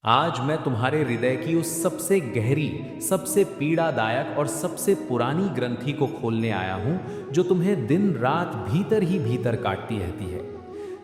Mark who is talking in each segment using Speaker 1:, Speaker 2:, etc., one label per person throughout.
Speaker 1: आज मैं तुम्हारे हृदय की उस सबसे गहरी, सबसे पीड़ादायक और सबसे पुरानी ग्रंथि को खोलने आया हूं, जो तुम्हें दिन रात भीतर ही भीतर काटती रहती है।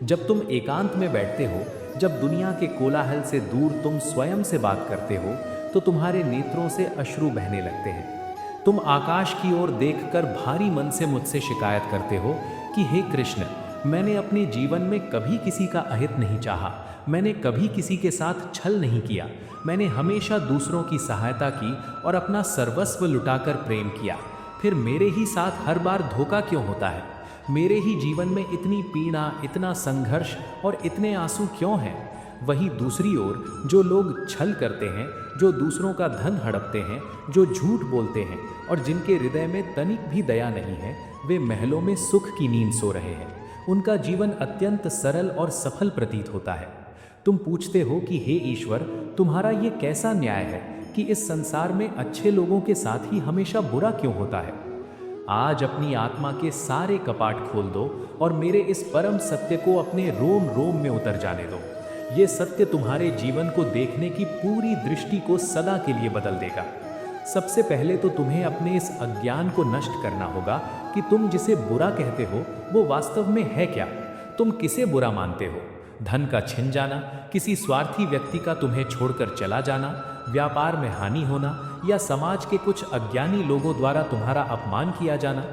Speaker 1: जब तुम एकांत में बैठते हो, जब दुनिया के कोलाहल से दूर तुम स्वयं से बात करते हो, तो तुम्हारे नेत्रों से अश्रु बहने लगते हैं। तुम आकाश की ओर देखकर भारी मन से मुझसे शिकायत करते हो कि हे कृष्ण, मैंने अपने जीवन में कभी किसी का अहित नहीं चाहा, मैंने कभी किसी के साथ छल नहीं किया, मैंने हमेशा दूसरों की सहायता की और अपना सर्वस्व लुटाकर प्रेम किया। फिर मेरे ही साथ हर बार धोखा क्यों होता है? मेरे ही जीवन में इतनी पीड़ा, इतना संघर्ष और इतने आंसू क्यों हैं? वहीं दूसरी ओर जो लोग छल करते हैं, जो दूसरों का धन हड़पते हैं, जो झूठ बोलते हैं और जिनके हृदय में तनिक भी दया नहीं है, वे महलों में सुख की नींद सो रहे हैं। उनका जीवन अत्यंत सरल और सफल प्रतीत होता है। तुम पूछते हो कि हे ईश्वर, तुम्हारा ये कैसा न्याय है कि इस संसार में अच्छे लोगों के साथ ही हमेशा बुरा क्यों होता है? आज अपनी आत्मा के सारे कपाट खोल दो और मेरे इस परम सत्य को अपने रोम रोम में उतर जाने दो। ये सत्य तुम्हारे जीवन को देखने की पूरी दृष्टि को सदा के लिए बदल देगा। सबसे पहले तो तुम्हें अपने इस अज्ञान को नष्ट करना होगा कि तुम जिसे बुरा कहते हो वो वास्तव में है क्या। तुम किसे बुरा मानते हो? धन का छिन जाना, किसी स्वार्थी व्यक्ति का तुम्हें छोड़कर चला जाना, व्यापार में हानि होना या समाज के कुछ अज्ञानी लोगों द्वारा तुम्हारा अपमान किया जाना।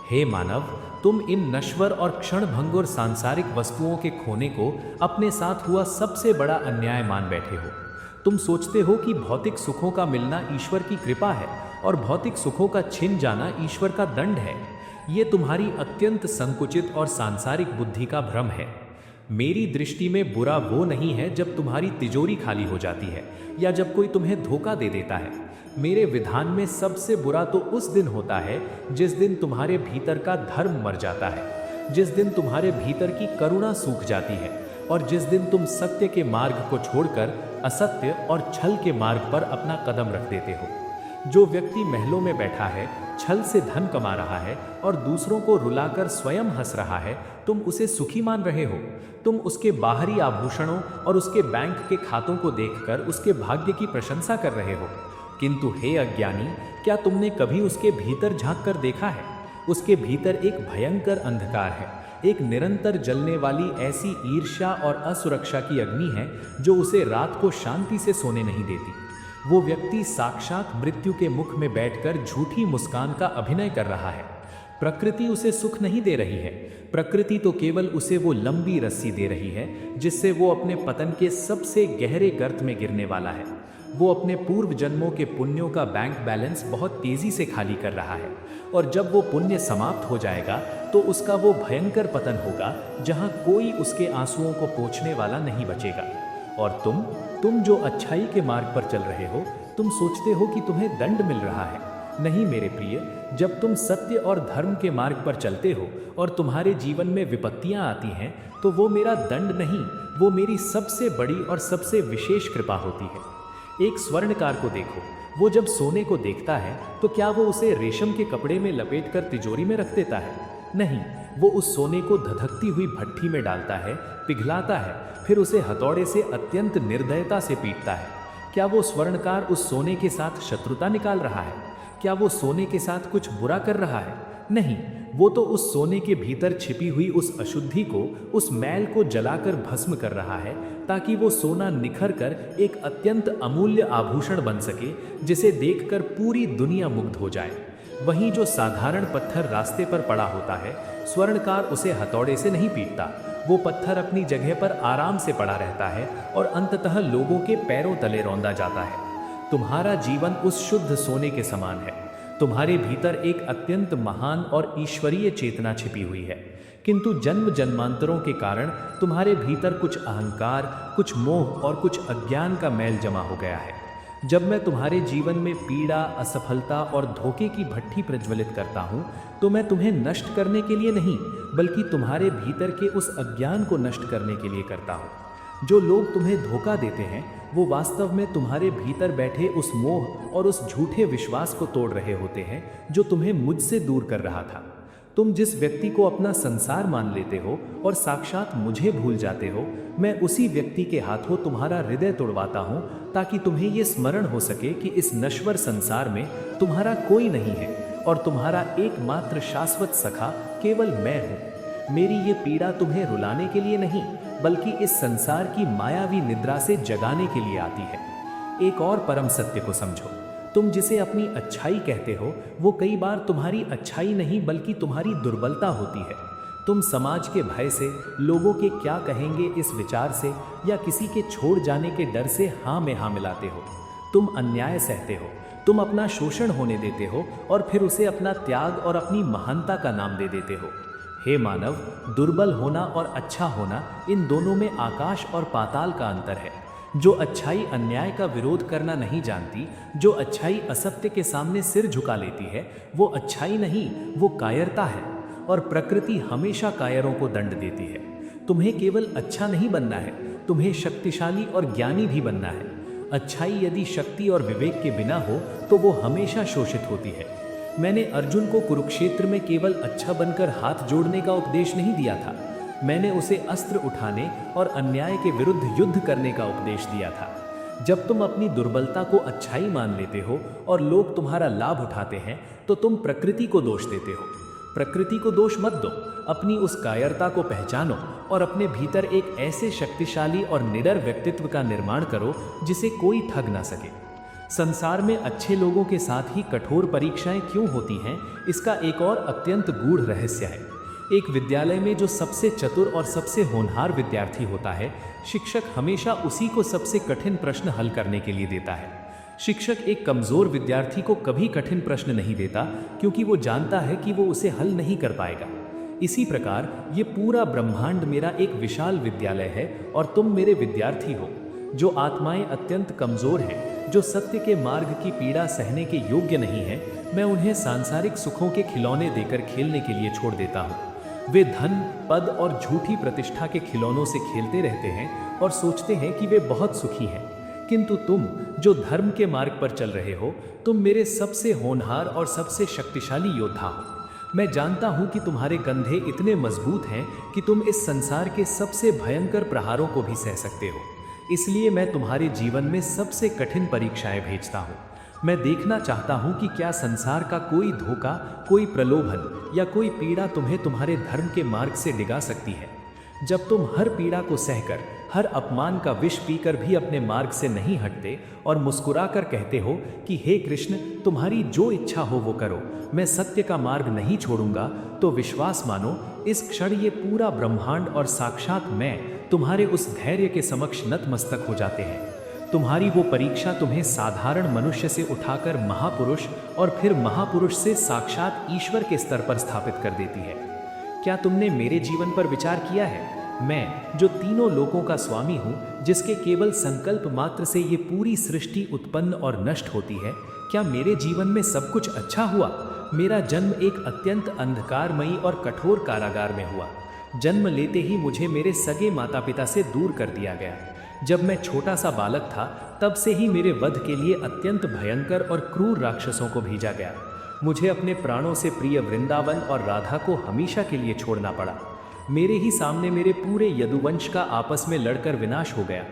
Speaker 1: हे मानव, तुम इन नश्वर और क्षणभंगुर सांसारिक वस्तुओं के खोने को अपने साथ हुआ सबसे बड़ा अन्याय मान बैठे हो। तुम सोचते हो कि भौतिक सुखों का मिलना ईश्वर की कृपा है और भौतिक सुखों का छिन जाना ईश्वर का दंड है। ये तुम्हारी अत्यंत संकुचित और सांसारिक बुद्धि का भ्रम है। मेरी दृष्टि में बुरा वो नहीं है जब तुम्हारी तिजोरी खाली हो जाती है या जब कोई तुम्हें धोखा दे देता है। मेरे विधान में सबसे बुरा तो उस दिन होता है जिस दिन तुम्हारे भीतर का धर्म मर जाता है, जिस दिन तुम्हारे भीतर की करुणा सूख जाती है और जिस दिन तुम सत्य के मार्ग को छोड़कर असत्य और छल के मार्ग पर अपना कदम रख देते हो। जो व्यक्ति महलों में बैठा है, छल से धन कमा रहा है और दूसरों को रुलाकर स्वयं हंस रहा है, तुम उसे सुखी मान रहे हो। तुम उसके बाहरी आभूषणों और उसके बैंक के खातों को देखकर उसके भाग्य की प्रशंसा कर रहे हो। किंतु हे अज्ञानी, क्या तुमने कभी उसके भीतर झांक कर देखा है? उसके भीतर एक भयंकर अंधकार है, एक निरंतर जलने वाली ऐसी ईर्ष्या और असुरक्षा की अग्नि है जो उसे रात को शांति से सोने नहीं देती। वो व्यक्ति साक्षात मृत्यु के मुख में बैठकर झूठी मुस्कान का अभिनय कर रहा है। प्रकृति उसे सुख नहीं दे रही है, प्रकृति तो केवल उसे वो लंबी रस्सी दे रही है जिससे वो अपने पतन के सबसे गहरे गर्त में गिरने वाला है। वो अपने पूर्व जन्मों के पुण्यों का बैंक बैलेंस बहुत तेजी से खाली कर रहा है और जब वो पुण्य समाप्त हो जाएगा तो उसका वो भयंकर पतन होगा जहां कोई उसके आंसुओं को पोंछने वाला नहीं बचेगा। और तुम जो अच्छाई के मार्ग पर चल रहे हो, तुम सोचते हो कि तुम्हें दंड मिल रहा है। नहीं मेरे प्रिय, जब तुम सत्य और धर्म के मार्ग पर चलते हो और तुम्हारे जीवन में विपत्तियां आती हैं, तो वो मेरा दंड नहीं, वो मेरी सबसे बड़ी और सबसे विशेष कृपा होती है। एक स्वर्णकार को देखो, वो जब सोने को देखता है तो क्या वो उसे रेशम के कपड़े में लपेटकर तिजोरी में रख देता है? नहीं, वो उस सोने को धधकती हुई भट्ठी में डालता है, पिघलाता है, फिर उसे हथौड़े से अत्यंत निर्दयता से पीटता है। क्या वो स्वर्णकार उस सोने के साथ शत्रुता निकाल रहा है? क्या वो सोने के साथ कुछ बुरा कर रहा है? नहीं, वो तो उस सोने के भीतर छिपी हुई उस अशुद्धि को, उस मैल को जलाकर भस्म कर रहा है ताकि वो सोना निखर कर एक अत्यंत अमूल्य आभूषण बन सके जिसे देखकर पूरी दुनिया मुग्ध हो जाए। वहीं जो साधारण पत्थर रास्ते पर पड़ा होता है, स्वर्णकार उसे हथौड़े से नहीं पीटता, वो पत्थर अपनी जगह पर आराम से पड़ा रहता है और अंततः लोगों के पैरों तले रौंदा जाता है। तुम्हारा जीवन उस शुद्ध सोने के समान है। तुम्हारे भीतर एक अत्यंत महान और ईश्वरीय चेतना छिपी हुई है, किंतु जन्म जन्मांतरों के कारण तुम्हारे भीतर कुछ अहंकार, कुछ मोह और कुछ अज्ञान का मैल जमा हो गया है। जब मैं तुम्हारे जीवन में पीड़ा, असफलता और धोखे की भट्ठी प्रज्वलित करता हूँ, तो मैं तुम्हें नष्ट करने के लिए नहीं, बल्कि तुम्हारे भीतर के उस अज्ञान को नष्ट करने के लिए करता हूँ। जो लोग तुम्हें धोखा देते हैं, वो वास्तव में तुम्हारे भीतर बैठे उस मोह और उस झूठे विश्वास को तोड़ रहे होते हैं जो तुम्हें मुझसे दूर कर रहा था। तुम जिस व्यक्ति को अपना संसार मान लेते हो और साक्षात मुझे भूल जाते हो, मैं उसी व्यक्ति के हाथों तुम्हारा हृदय तोड़वाता हूँ, ताकि तुम्हें ये स्मरण हो सके कि इस नश्वर संसार में तुम्हारा कोई नहीं है और तुम्हारा एकमात्र शाश्वत सखा केवल मैं हूँ। मेरी ये पीड़ा तुम्हें रुलाने के लिए नहीं, बल्कि इस संसार की मायावी निद्रा से जगाने के लिए आती है। एक और परम सत्य को समझो, तुम जिसे अपनी अच्छाई कहते हो वो कई बार तुम्हारी अच्छाई नहीं बल्कि तुम्हारी दुर्बलता होती है। तुम समाज के भय से, लोगों के क्या कहेंगे इस विचार से, या किसी के छोड़ जाने के डर से हाँ में हाँ मिलाते हो। तुम अन्याय सहते हो, तुम अपना शोषण होने देते हो और फिर उसे अपना त्याग और अपनी महानता का नाम दे देते हो। हे मानव, दुर्बल होना और अच्छा होना, इन दोनों में आकाश और पाताल का अंतर है। जो अच्छाई अन्याय का विरोध करना नहीं जानती, जो अच्छाई असत्य के सामने सिर झुका लेती है, वो अच्छाई नहीं, वो कायरता है। और प्रकृति हमेशा कायरों को दंड देती है। तुम्हें केवल अच्छा नहीं बनना है, तुम्हें शक्तिशाली और ज्ञानी भी बनना है। अच्छाई यदि शक्ति और विवेक के बिना हो तो वो हमेशा शोषित होती है। मैंने अर्जुन को कुरुक्षेत्र में केवल अच्छा बनकर हाथ जोड़ने का उपदेश नहीं दिया था, मैंने उसे अस्त्र उठाने और अन्याय के विरुद्ध युद्ध करने का उपदेश दिया था। जब तुम अपनी दुर्बलता को अच्छाई मान लेते हो और लोग तुम्हारा लाभ उठाते हैं, तो तुम प्रकृति को दोष देते हो। प्रकृति को दोष मत दो, अपनी उस कायरता को पहचानो और अपने भीतर एक ऐसे शक्तिशाली और निडर व्यक्तित्व का निर्माण करो जिसे कोई ठग ना सके। संसार में अच्छे लोगों के साथ ही कठोर परीक्षाएं क्यों होती हैं, इसका एक और अत्यंत गूढ़ रहस्य है। एक विद्यालय में जो सबसे चतुर और सबसे होनहार विद्यार्थी होता है, शिक्षक हमेशा उसी को सबसे कठिन प्रश्न हल करने के लिए देता है। शिक्षक एक कमजोर विद्यार्थी को कभी कठिन प्रश्न नहीं देता, क्योंकि वो जानता है कि वो उसे हल नहीं कर पाएगा। इसी प्रकार ये पूरा ब्रह्मांड मेरा एक विशाल विद्यालय है और तुम मेरे विद्यार्थी हो। जो आत्माएं अत्यंत कमजोर हैं, जो सत्य के मार्ग की पीड़ा सहने के योग्य नहीं है, मैं उन्हें सांसारिक सुखों के खिलौने देकर खेलने के लिए छोड़ देता हूँ। वे धन, पद और झूठी प्रतिष्ठा के खिलौनों से खेलते रहते हैं और सोचते हैं कि वे बहुत सुखी हैं। किंतु तुम जो धर्म के मार्ग पर चल रहे हो, तुम मेरे सबसे होनहार और सबसे शक्तिशाली योद्धा हो। मैं जानता हूं कि तुम्हारे कंधे इतने मजबूत हैं कि तुम इस संसार के सबसे भयंकर प्रहारों को भी सह सकते हो। इसलिए मैं तुम्हारे जीवन में सबसे कठिन परीक्षाएं भेजता हूँ। मैं देखना चाहता हूँ कि क्या संसार का कोई धोखा, कोई प्रलोभन या कोई पीड़ा तुम्हें तुम्हारे धर्म के मार्ग से डिगा सकती है। जब तुम हर पीड़ा को सहकर, हर अपमान का विष पीकर भी अपने मार्ग से नहीं हटते और मुस्कुराकर कहते हो कि हे कृष्ण, तुम्हारी जो इच्छा हो वो करो, मैं सत्य का मार्ग नहीं छोड़ूंगा, तो विश्वास मानो, इस क्षण ये पूरा ब्रह्मांड और साक्षात मैं तुम्हारे उस धैर्य के समक्ष नतमस्तक हो जाते हैं। तुम्हारी वो परीक्षा तुम्हें साधारण मनुष्य से उठाकर महापुरुष और फिर महापुरुष से साक्षात ईश्वर के स्तर पर स्थापित कर देती है। क्या तुमने मेरे जीवन पर विचार किया है? मैं जो तीनों लोकों का स्वामी हूँ, जिसके केवल संकल्प मात्र से ये पूरी सृष्टि उत्पन्न और नष्ट होती है, क्या मेरे जीवन में सब कुछ अच्छा हुआ? मेरा जन्म एक अत्यंत अंधकारमयी और कठोर कारागार में हुआ। जन्म लेते ही मुझे मेरे सगे माता पिता से दूर कर दिया गया। जब मैं छोटा सा बालक था, तब से ही मेरे वध के लिए अत्यंत भयंकर और क्रूर राक्षसों को भेजा गया। मुझे अपने प्राणों से प्रिय वृंदावन और राधा को हमेशा के लिए छोड़ना पड़ा। मेरे ही सामने मेरे पूरे यदुवंश का आपस में लड़कर विनाश हो गया।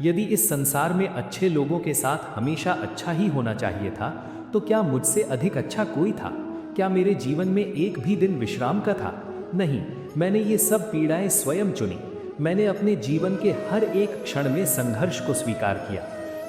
Speaker 1: यदि इस संसार में अच्छे लोगों के साथ हमेशा अच्छा ही होना चाहिए था, तो क्या मुझसे अधिक अच्छा कोई था? क्या मेरे जीवन में एक भी दिन विश्राम का था? नहीं, मैंने ये सब पीड़ाएं स्वयं चुनी। मैंने अपने जीवन के हर एक क्षण में संघर्ष को स्वीकार किया।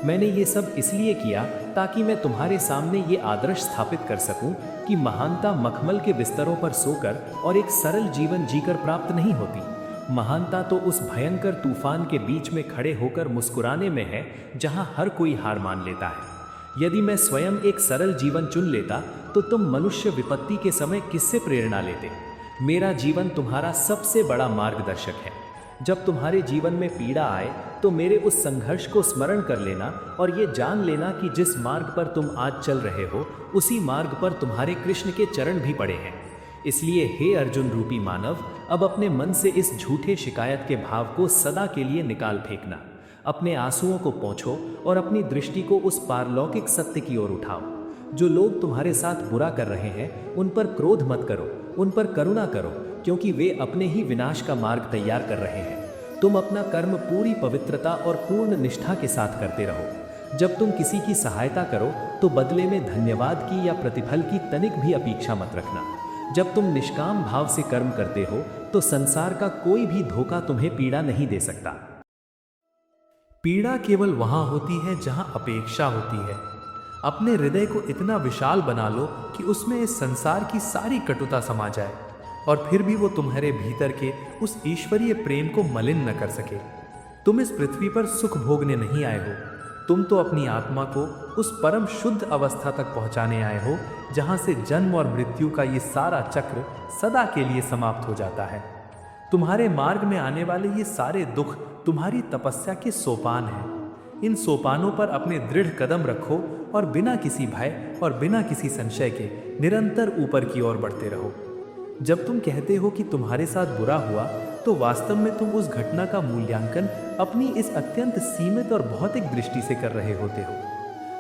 Speaker 1: मैंने ये सब इसलिए किया ताकि मैं तुम्हारे सामने ये आदर्श स्थापित कर सकूं कि महानता मखमल के बिस्तरों पर सोकर और एक सरल जीवन जीकर प्राप्त नहीं होती। महानता तो उस भयंकर तूफान के बीच में खड़े होकर मुस्कुराने में है, जहां हर कोई हार मान लेता है। यदि मैं स्वयं एक सरल जीवन चुन लेता, तो तुम मनुष्य विपत्ति के समय किससे प्रेरणा लेते? मेरा जीवन तुम्हारा सबसे बड़ा मार्गदर्शक है। जब तुम्हारे जीवन में पीड़ा आए, तो मेरे उस संघर्ष को स्मरण कर लेना और ये जान लेना कि जिस मार्ग पर तुम आज चल रहे हो, उसी मार्ग पर तुम्हारे कृष्ण के चरण भी पड़े हैं। इसलिए हे अर्जुन रूपी मानव, अब अपने मन से इस झूठे शिकायत के भाव को सदा के लिए निकाल फेंकना। अपने आंसुओं को पोंछो और अपनी दृष्टि को उस पारलौकिक सत्य की ओर उठाओ। जो लोग तुम्हारे साथ बुरा कर रहे हैं, उन पर क्रोध मत करो,
Speaker 2: उन पर करुणा करो, क्योंकि वे अपने ही विनाश का मार्ग तैयार कर रहे हैं। तुम अपना कर्म पूरी पवित्रता और पूर्ण निष्ठा के साथ करते रहो। जब तुम किसी की सहायता करो तो बदले में धन्यवाद की या प्रतिफल की तनिक भी अपेक्षा मत रखना। जब तुम निष्काम भाव से कर्म करते हो तो संसार का कोई भी धोखा तुम्हें पीड़ा नहीं दे सकता।
Speaker 1: पीड़ा केवल वहां होती है जहां अपेक्षा होती है। अपने हृदय को इतना विशाल बना लो कि उसमें इस संसार की सारी कटुता समा जाए और फिर भी वो तुम्हारे भीतर के उस ईश्वरीय प्रेम को मलिन न कर सके। तुम इस पृथ्वी पर सुख भोगने नहीं आए हो, तुम तो अपनी आत्मा को उस परम शुद्ध अवस्था तक पहुंचाने आए हो जहां से जन्म और मृत्यु का ये सारा चक्र सदा के लिए समाप्त हो जाता है। तुम्हारे मार्ग में आने वाले ये सारे दुख तुम्हारी तपस्या के सोपान हैं। इन सोपानों पर अपने दृढ़ कदम रखो और बिना किसी भय और बिना किसी संशय के निरंतर ऊपर की ओर बढ़ते रहो। जब तुम कहते हो कि तुम्हारे साथ बुरा हुआ तो वास्तव में तुम उस घटना का मूल्यांकन अपनी इस अत्यंत सीमित और भौतिक दृष्टि से कर रहे होते हो।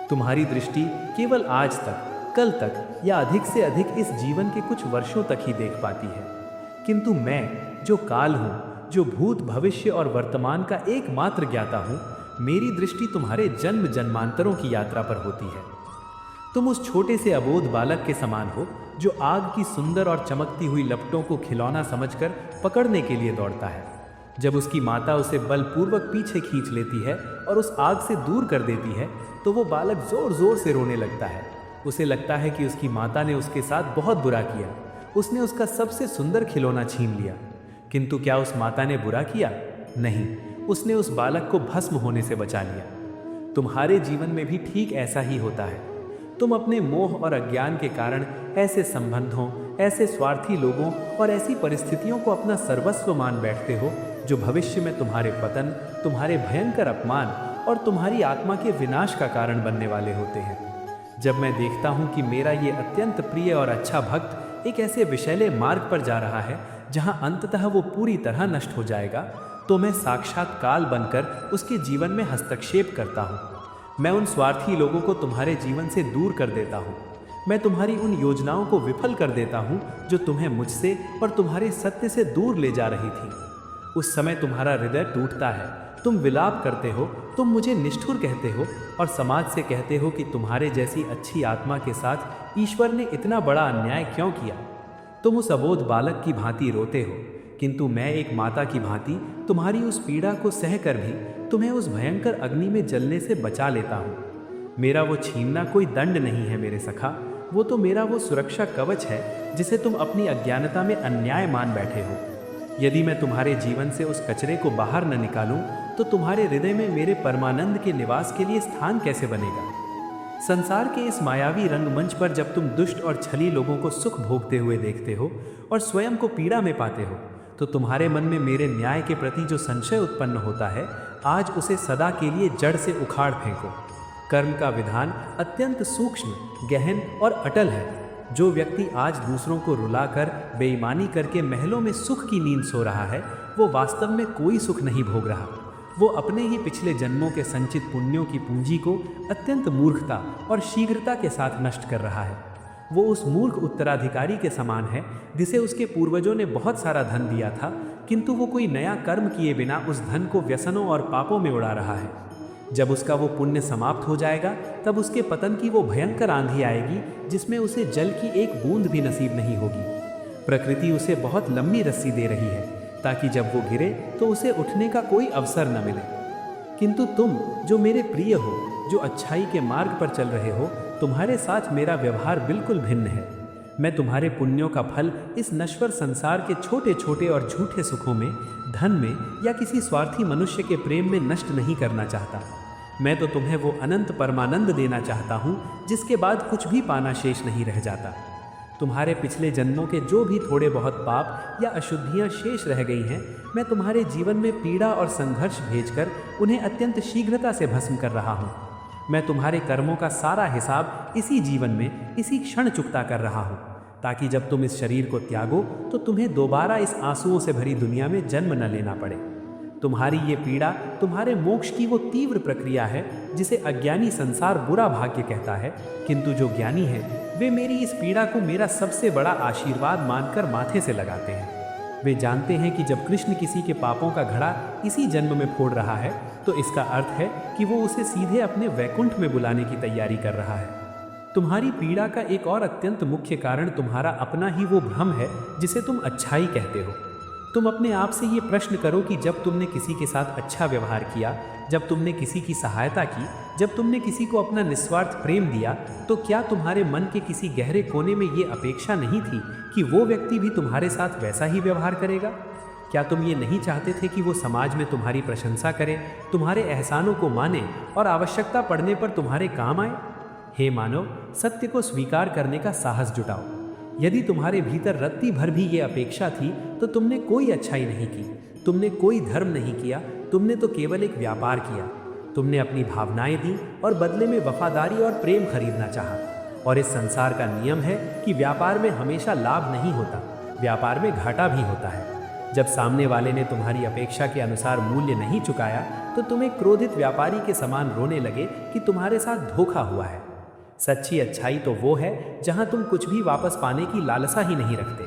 Speaker 1: तुम्हारी दृष्टि केवल आज तक, कल तक या अधिक से अधिक इस जीवन के कुछ वर्षों तक ही देख पाती है। किंतु मैं जो काल हूँ, जो भूत भविष्य और वर्तमान का एकमात्र ज्ञाता हूँ, मेरी दृष्टि तुम्हारे जन्म जन्मांतरों की यात्रा पर होती है। तुम उस छोटे से अबोध बालक के समान हो जो आग की सुंदर और चमकती हुई लपटों को खिलौना समझकर पकड़ने के लिए दौड़ता है। जब उसकी माता उसे बलपूर्वक पीछे खींच लेती है और उस आग से दूर कर देती है तो वो बालक जोर जोर से रोने लगता है। उसे लगता है कि उसकी माता ने उसके साथ बहुत बुरा किया, उसने उसका सबसे सुंदर खिलौना छीन लिया। किंतु क्या उस माता ने बुरा किया? नहीं, उसने उस बालक को भस्म होने से बचा लिया। तुम्हारे जीवन में भी ठीक ऐसा ही होता है। तुम अपने मोह और अज्ञान के कारण ऐसे संबंधों, ऐसे स्वार्थी लोगों और ऐसी परिस्थितियों को अपना सर्वस्व मान बैठते हो जो भविष्य में तुम्हारे पतन, तुम्हारे भयंकर अपमान और तुम्हारी आत्मा के विनाश का कारण बनने वाले होते हैं। जब मैं देखता हूँ कि मेरा ये अत्यंत प्रिय और अच्छा भक्त एक ऐसे विषैले मार्ग पर जा रहा है जहाँ अंततः वो पूरी तरह नष्ट हो जाएगा, तो मैं साक्षात काल बनकर उसके जीवन में हस्तक्षेप करता हूँ। मैं उन स्वार्थी लोगों को तुम्हारे जीवन से दूर कर देता हूँ। मैं तुम्हारी उन योजनाओं को विफल कर देता हूँ जो तुम्हें मुझसे और तुम्हारे सत्य से दूर ले जा रही थी। उस समय तुम्हारा हृदय टूटता है, तुम विलाप करते हो, तुम मुझे निष्ठुर कहते हो और समाज से कहते हो कि तुम्हारे जैसी अच्छी आत्मा के साथ ईश्वर ने इतना बड़ा अन्याय क्यों किया। तुम उस अबोध बालक की भांति रोते हो, किंतु मैं एक माता की भांति तुम्हारी उस पीड़ा को सहकर भी तुम्हें उस भयंकर अग्नि में जलने से बचा लेता हूँ। मेरा वो छीनना कोई दंड नहीं है मेरे सखा, वो तो मेरा वो सुरक्षा कवच है जिसे तुम अपनी अज्ञानता में अन्याय मान बैठे हो। यदि मैं तुम्हारे जीवन से उस कचरे को बाहर न निकालूं तो तुम्हारे हृदय में मेरे परमानंद के निवास के लिए स्थान कैसे बनेगा। संसार के इस मायावी रंगमंच पर जब तुम दुष्ट और छली लोगों को सुख भोगते हुए देखते हो और स्वयं को पीड़ा में पाते हो तो तुम्हारे मन में मेरे न्याय के प्रति जो संशय उत्पन्न होता है, आज उसे सदा के लिए जड़ से उखाड़ फेंको। कर्म का विधान अत्यंत सूक्ष्म, गहन और अटल है। जो व्यक्ति आज दूसरों को रुलाकर, बेईमानी करके महलों में सुख की नींद सो रहा है, वो वास्तव में कोई सुख नहीं भोग रहा। वो अपने ही पिछले जन्मों के संचित पुण्यों की पूंजी को अत्यंत मूर्खता और शीघ्रता के साथ नष्ट कर रहा है। वो उस मूर्ख उत्तराधिकारी के समान है जिसे उसके पूर्वजों ने बहुत सारा धन दिया था, किंतु वो कोई नया कर्म किए बिना उस धन को व्यसनों और पापों में उड़ा रहा है। जब उसका वो पुण्य समाप्त हो जाएगा तब उसके पतन की वो भयंकर आंधी आएगी जिसमें उसे जल की एक बूंद भी नसीब नहीं होगी। प्रकृति उसे बहुत लंबी रस्सी दे रही है ताकि जब वो गिरे तो उसे उठने का कोई अवसर न मिले। किंतु तुम जो मेरे प्रिय हो, जो अच्छाई के मार्ग पर चल रहे हो, तुम्हारे साथ मेरा व्यवहार बिल्कुल भिन्न है। मैं तुम्हारे पुण्यों का फल इस नश्वर संसार के छोटे छोटे और झूठे सुखों में, धन में या किसी स्वार्थी मनुष्य के प्रेम में नष्ट नहीं करना चाहता। मैं तो तुम्हें वो अनंत परमानंद देना चाहता हूँ जिसके बाद कुछ भी पाना शेष नहीं रह जाता। तुम्हारे पिछले जन्मों के जो भी थोड़े बहुत पाप या अशुद्धियाँ शेष रह गई हैं, मैं तुम्हारे जीवन में पीड़ा और संघर्ष भेजकर उन्हें अत्यंत शीघ्रता से भस्म कर रहा हूँ। मैं तुम्हारे कर्मों का सारा हिसाब इसी जीवन में, इसी क्षण चुकता कर रहा हूँ, ताकि जब तुम इस शरीर को त्यागो तो तुम्हें दोबारा इस आंसुओं से भरी दुनिया में जन्म न लेना पड़े। तुम्हारी ये पीड़ा तुम्हारे मोक्ष की वो तीव्र प्रक्रिया है जिसे अज्ञानी संसार बुरा भाग्य कहता है, किंतु जो ज्ञानी है वे मेरी इस पीड़ा को मेरा सबसे बड़ा आशीर्वाद मानकर माथे से लगाते हैं। वे जानते हैं कि जब कृष्ण किसी के पापों का घड़ा इसी जन्म में फोड़ रहा है तो इसका अर्थ है कि वो उसे सीधे अपने वैकुंठ में बुलाने की तैयारी कर रहा है। तुम्हारी पीड़ा का एक और अत्यंत मुख्य कारण तुम्हारा अपना ही वो भ्रम है जिसे तुम अच्छाई कहते हो। तुम अपने आप से ये प्रश्न करो कि जब तुमने किसी के साथ अच्छा व्यवहार किया, जब तुमने किसी की सहायता की, जब तुमने किसी को अपना निस्वार्थ प्रेम दिया, तो क्या तुम्हारे मन के किसी गहरे कोने में ये अपेक्षा नहीं थी कि वो व्यक्ति भी तुम्हारे साथ वैसा ही व्यवहार करेगा? क्या तुम ये नहीं चाहते थे कि वो समाज में तुम्हारी प्रशंसा करे, तुम्हारे एहसानों को माने और आवश्यकता पड़ने पर तुम्हारे काम आए? हे मानव, सत्य को स्वीकार करने का साहस जुटाओ। यदि तुम्हारे भीतर रत्ती भर भी ये अपेक्षा थी तो तुमने कोई अच्छाई नहीं की, तुमने कोई धर्म नहीं किया, तुमने तो केवल एक व्यापार किया। तुमने अपनी भावनाएं दी और बदले में वफादारी और प्रेम खरीदना चाहा। और इस संसार का नियम है कि व्यापार में हमेशा लाभ नहीं होता, व्यापार में घाटा भी होता है। जब सामने वाले ने तुम्हारी अपेक्षा के अनुसार मूल्य नहीं चुकाया तो तुम एक क्रोधित व्यापारी के समान रोने लगे कि तुम्हारे साथ धोखा हुआ है। सच्ची अच्छाई तो वो है जहां तुम कुछ भी वापस पाने की लालसा ही नहीं रखते।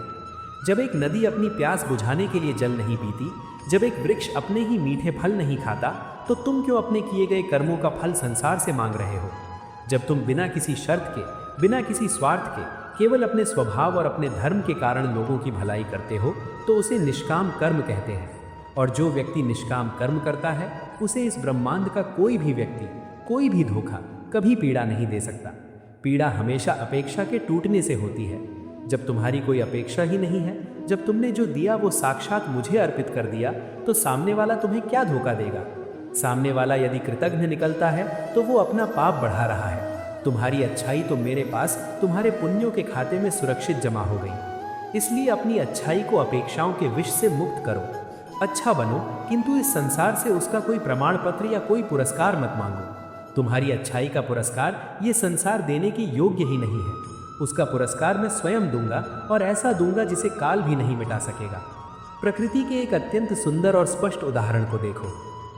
Speaker 1: जब एक नदी अपनी प्यास बुझाने के लिए जल नहीं पीती, जब एक वृक्ष अपने ही मीठे फल नहीं खाता, तो तुम क्यों अपने किए गए कर्मों का फल संसार से मांग रहे हो? जब तुम बिना किसी शर्त के, बिना किसी स्वार्थ के, केवल अपने स्वभाव और अपने धर्म के कारण लोगों की भलाई करते हो तो उसे निष्काम कर्म कहते हैं। और जो व्यक्ति निष्काम कर्म करता है उसे इस ब्रह्मांड का कोई भी व्यक्ति, कोई भी धोखा कभी पीड़ा नहीं दे सकता। पीड़ा हमेशा अपेक्षा के टूटने से होती है। जब तुम्हारी कोई अपेक्षा ही नहीं है, जब तुमने जो दिया वो साक्षात मुझे अर्पित कर दिया, तो सामने वाला तुम्हें क्या धोखा देगा? सामने वाला यदि कृतज्ञ निकलता है तो वो अपना पाप बढ़ा रहा है। तुम्हारी अच्छाई तो मेरे पास तुम्हारे पुण्यों के खाते में सुरक्षित जमा हो गई। इसलिए अपनी अच्छाई को अपेक्षाओं के विष से मुक्त करो। अच्छा बनो, किंतु इस संसार से उसका कोई प्रमाण पत्र या कोई पुरस्कार मत मांगो। तुम्हारी अच्छाई का पुरस्कार ये संसार देने के योग्य ही नहीं है। उसका पुरस्कार मैं स्वयं दूंगा, और ऐसा दूंगा जिसे काल भी नहीं मिटा सकेगा। प्रकृति के एक अत्यंत सुंदर और स्पष्ट उदाहरण को देखो।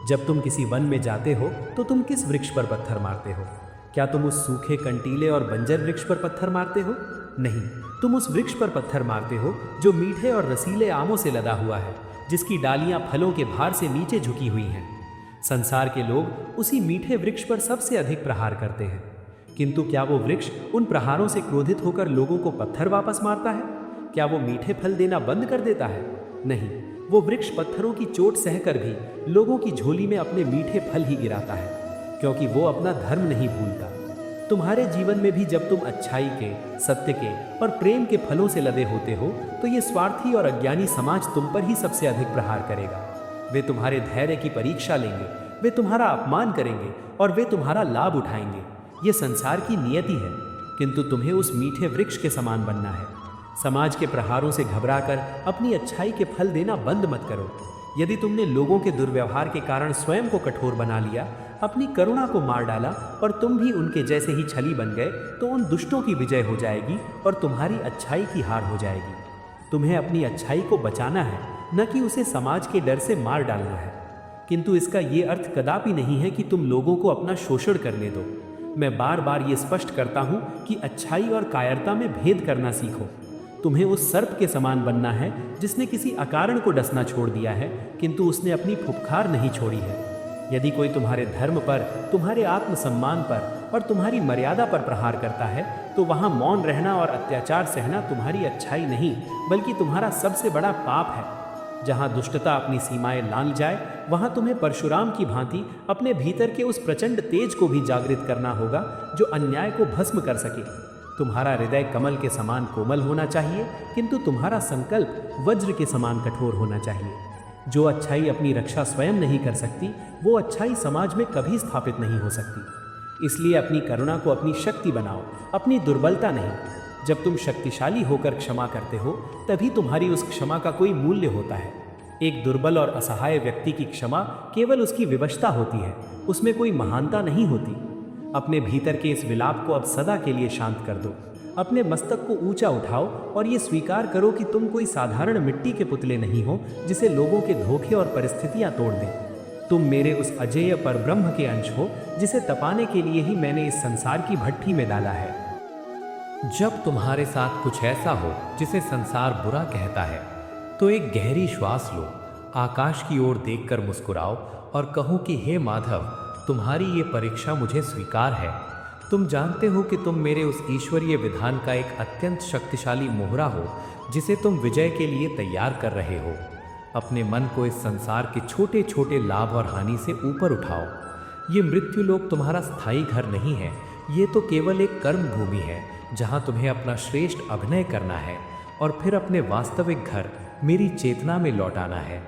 Speaker 1: जब तुम किसी वन में जाते हो तो तुम किस वृक्ष पर पत्थर मारते हो? क्या तुम उस सूखे, कंटीले और बंजर वृक्ष पर पत्थर मारते हो? नहीं, तुम उस वृक्ष पर पत्थर मारते हो जो मीठे और रसीले आमों से लदा हुआ है, जिसकी डालियां फलों के भार से नीचे झुकी हुई हैं। संसार के लोग उसी मीठे वृक्ष पर सबसे अधिक प्रहार करते हैं, किंतु क्या वो वृक्ष उन प्रहारों से क्रोधित होकर लोगों को पत्थर वापस मारता है? क्या वो मीठे फल देना बंद कर देता है? नहीं, वो वृक्ष पत्थरों की चोट सहकर भी लोगों की झोली में अपने मीठे फल ही गिराता है, क्योंकि वो अपना धर्म नहीं भूलता। तुम्हारे जीवन में भी जब तुम अच्छाई के, सत्य के और प्रेम के फलों से लदे होते हो तो ये स्वार्थी और अज्ञानी समाज तुम पर ही सबसे अधिक प्रहार करेगा। वे तुम्हारे धैर्य की परीक्षा लेंगे, वे तुम्हारा अपमान करेंगे और वे तुम्हारा लाभ उठाएंगे। ये संसार की नियति है, किंतु तुम्हें उस मीठे वृक्ष के समान बनना है। समाज के प्रहारों से घबराकर अपनी अच्छाई के फल देना बंद मत करो। यदि तुमने लोगों के दुर्व्यवहार के कारण स्वयं को कठोर बना लिया, अपनी करुणा को मार डाला और तुम भी उनके जैसे ही छली बन गए, तो उन दुष्टों की विजय हो जाएगी और तुम्हारी अच्छाई की हार हो जाएगी। तुम्हें अपनी अच्छाई को बचाना है, न कि उसे समाज के डर से मार डालना है। किंतु इसका ये अर्थ कदापि नहीं है कि तुम लोगों को अपना शोषण करने दो। मैं बार बार ये स्पष्ट करता हूँ कि अच्छाई और कायरता में भेद करना सीखो। तुम्हें उस सर्प के समान बनना है जिसने किसी अकारण को डसना छोड़ दिया है, किंतु उसने अपनी फुफकार नहीं छोड़ी है। यदि कोई तुम्हारे धर्म पर, तुम्हारे आत्मसम्मान पर और तुम्हारी मर्यादा पर प्रहार करता है, तो वहाँ मौन रहना और अत्याचार सहना तुम्हारी अच्छाई नहीं, बल्कि तुम्हारा सबसे बड़ा पाप है। जहाँ दुष्टता अपनी सीमाएं लांघ जाए, वहाँ तुम्हें परशुराम की भांति अपने भीतर के उस प्रचंड तेज को भी जागृत करना होगा जो अन्याय को भस्म कर सके। तुम्हारा हृदय कमल के समान कोमल होना चाहिए, किंतु तुम्हारा संकल्प वज्र के समान कठोर होना चाहिए। जो अच्छाई अपनी रक्षा स्वयं नहीं कर सकती, वो अच्छाई समाज में कभी स्थापित नहीं हो सकती। इसलिए अपनी करुणा को अपनी शक्ति बनाओ, अपनी दुर्बलता नहीं। जब तुम शक्तिशाली होकर क्षमा करते हो, तभी तुम्हारी उस क्षमा का कोई मूल्य होता है। एक दुर्बल और असहाय व्यक्ति की क्षमा केवल उसकी विवशता होती है, उसमें कोई महानता नहीं होती। अपने भीतर के इस विलाप को अब सदा के लिए शांत कर दो। अपने मस्तक को ऊंचा उठाओ और ये स्वीकार करो कि तुम कोई साधारण मिट्टी के पुतले नहीं हो जिसे लोगों के धोखे और परिस्थितियां तोड़ दें। तुम मेरे उस अजेय परब्रह्म के अंश हो जिसे तपाने के लिए ही मैंने इस संसार की भट्ठी में डाला है। जब तुम्हारे साथ कुछ ऐसा हो जिसे संसार बुरा कहता है, तो एक गहरी श्वास लो, आकाश की ओर देखकर मुस्कुराओ और कहो कि हे माधव, तुम्हारी ये परीक्षा मुझे स्वीकार है। तुम जानते हो कि तुम मेरे उस ईश्वरीय विधान का एक अत्यंत शक्तिशाली मोहरा हो जिसे तुम विजय के लिए तैयार कर रहे हो। अपने मन को इस संसार के छोटे छोटे लाभ और हानि से ऊपर उठाओ। ये मृत्यु लोक तुम्हारा स्थायी घर नहीं है, ये तो केवल एक कर्म भूमि है जहाँ तुम्हें अपना श्रेष्ठ अभिनय करना है और फिर अपने वास्तविक घर मेरी चेतना में लौटाना है।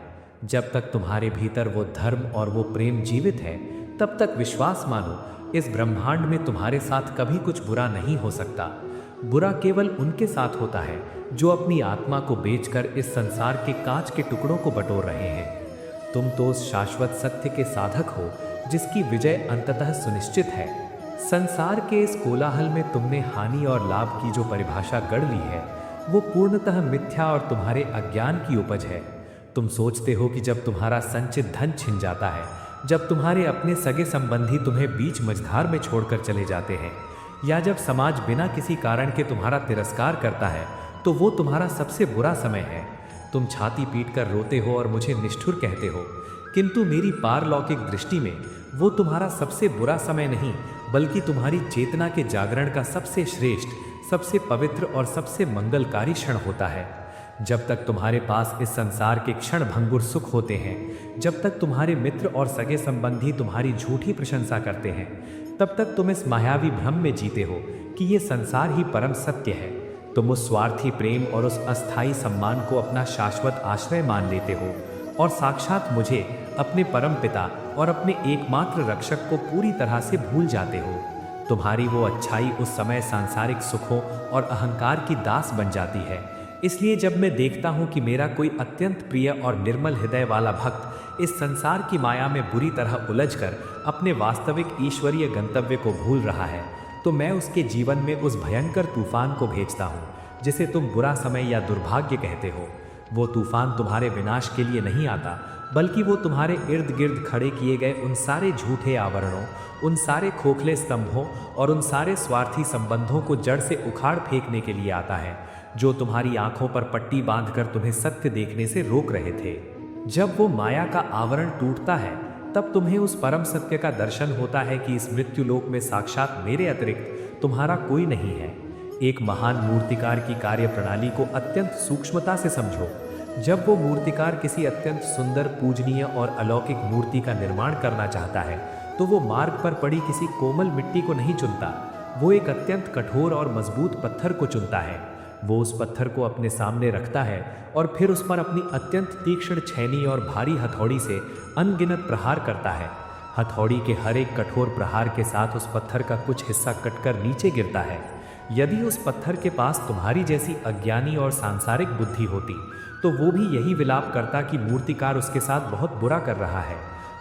Speaker 1: जब तक तुम्हारे भीतर वो धर्म और वो प्रेम जीवित है, तब तक विश्वास मानो, इस ब्रह्मांड में तुम्हारे साथ कभी कुछ बुरा नहीं हो सकता। बुरा केवल उनके साथ होता है जो अपनी आत्मा को बेचकर इस संसार के कांच के टुकड़ों को बटोर रहे हैं। तुम तो उस शाश्वत सत्य के साधक हो जिसकी विजय अंततः सुनिश्चित है। संसार के इस कोलाहल में तुमने हानि और लाभ की जो परिभाषा गढ़ ली है, वो पूर्णतः मिथ्या और तुम्हारे अज्ञान की उपज है। तुम सोचते हो कि जब तुम्हारा संचित धन छिन जाता है, जब तुम्हारे अपने सगे संबंधी तुम्हें बीच मझधार में छोड़कर चले जाते हैं, या जब समाज बिना किसी कारण के तुम्हारा तिरस्कार करता है, तो वो तुम्हारा सबसे बुरा समय है। तुम छाती पीटकर रोते हो और मुझे निष्ठुर कहते हो, किंतु मेरी पारलौकिक दृष्टि में वो तुम्हारा सबसे बुरा समय नहीं, बल्कि तुम्हारी चेतना के जागरण का सबसे श्रेष्ठ, सबसे पवित्र और सबसे मंगलकारी क्षण होता है। जब तक तुम्हारे पास इस संसार के क्षण भंगुर सुख होते हैं, जब तक तुम्हारे मित्र और सगे संबंधी तुम्हारी झूठी प्रशंसा करते हैं, तब तक तुम इस मायावी भ्रम में जीते हो कि ये संसार ही परम सत्य है। तुम उस स्वार्थी प्रेम और उस अस्थायी सम्मान को अपना शाश्वत आश्रय मान लेते हो और साक्षात मुझे, अपने परम पिता और अपने एकमात्र रक्षक को पूरी तरह से भूल जाते हो। तुम्हारी वो अच्छाई उस समय सांसारिक सुखों और अहंकार की दास बन जाती है। इसलिए जब मैं देखता हूँ कि मेरा कोई अत्यंत प्रिय और निर्मल हृदय वाला भक्त इस संसार की माया में बुरी तरह उलझकर अपने वास्तविक ईश्वरीय गंतव्य को भूल रहा है, तो मैं उसके जीवन में उस भयंकर तूफान को भेजता हूँ जिसे तुम बुरा समय या दुर्भाग्य कहते हो। वो तूफान तुम्हारे विनाश के लिए नहीं आता, बल्कि वो तुम्हारे इर्द गिर्द खड़े किए गए उन सारे झूठे आवरणों, उन सारे खोखले स्तंभों और उन सारे स्वार्थी संबंधों को जड़ से उखाड़ फेंकने के लिए आता है, जो तुम्हारी आंखों पर पट्टी बांधकर तुम्हें सत्य देखने से रोक रहे थे। जब वो माया का आवरण टूटता है, तब तुम्हें उस परम सत्य का दर्शन होता है कि इस मृत्युलोक में साक्षात मेरे अतिरिक्त तुम्हारा कोई नहीं है। एक महान मूर्तिकार की कार्य प्रणाली को अत्यंत सूक्ष्मता से समझो। जब वो मूर्तिकार किसी अत्यंत सुंदर, पूजनीय और अलौकिक मूर्ति का निर्माण करना चाहता है, तो वो मार्ग पर पड़ी किसी कोमल मिट्टी को नहीं चुनता, वो एक अत्यंत कठोर और मजबूत पत्थर को चुनता है। वो उस पत्थर को अपने सामने रखता है और फिर उस पर अपनी अत्यंत तीक्ष्ण छेनी और भारी हथौड़ी से अनगिनत प्रहार करता है। हथौड़ी के हर एक कठोर प्रहार के साथ उस पत्थर का कुछ हिस्सा कटकर नीचे गिरता है। यदि उस पत्थर के पास तुम्हारी जैसी अज्ञानी और सांसारिक बुद्धि होती, तो वो भी यही विलाप करता कि मूर्तिकार उसके साथ बहुत बुरा कर रहा है,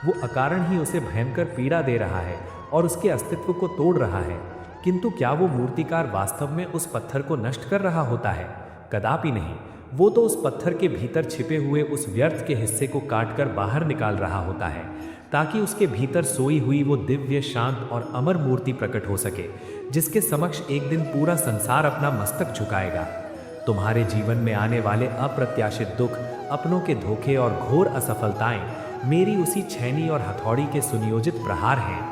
Speaker 1: वो अकारण ही उसे भयंकर पीड़ा दे रहा है और उसके अस्तित्व को तोड़ रहा है। किंतु क्या वो मूर्तिकार वास्तव में उस पत्थर को नष्ट कर रहा होता है? कदापि नहीं। वो तो उस पत्थर के भीतर छिपे हुए उस व्यर्थ के हिस्से को काटकर बाहर निकाल रहा होता है, ताकि उसके भीतर सोई हुई वो दिव्य, शांत और अमर मूर्ति प्रकट हो सके, जिसके समक्ष एक दिन पूरा संसार अपना मस्तक झुकाएगा। तुम्हारे जीवन में आने वाले अप्रत्याशित दुख, अपनों के धोखे और घोर असफलताएं मेरी उसी छेनी और हथौड़ी के सुनियोजित प्रहार हैं।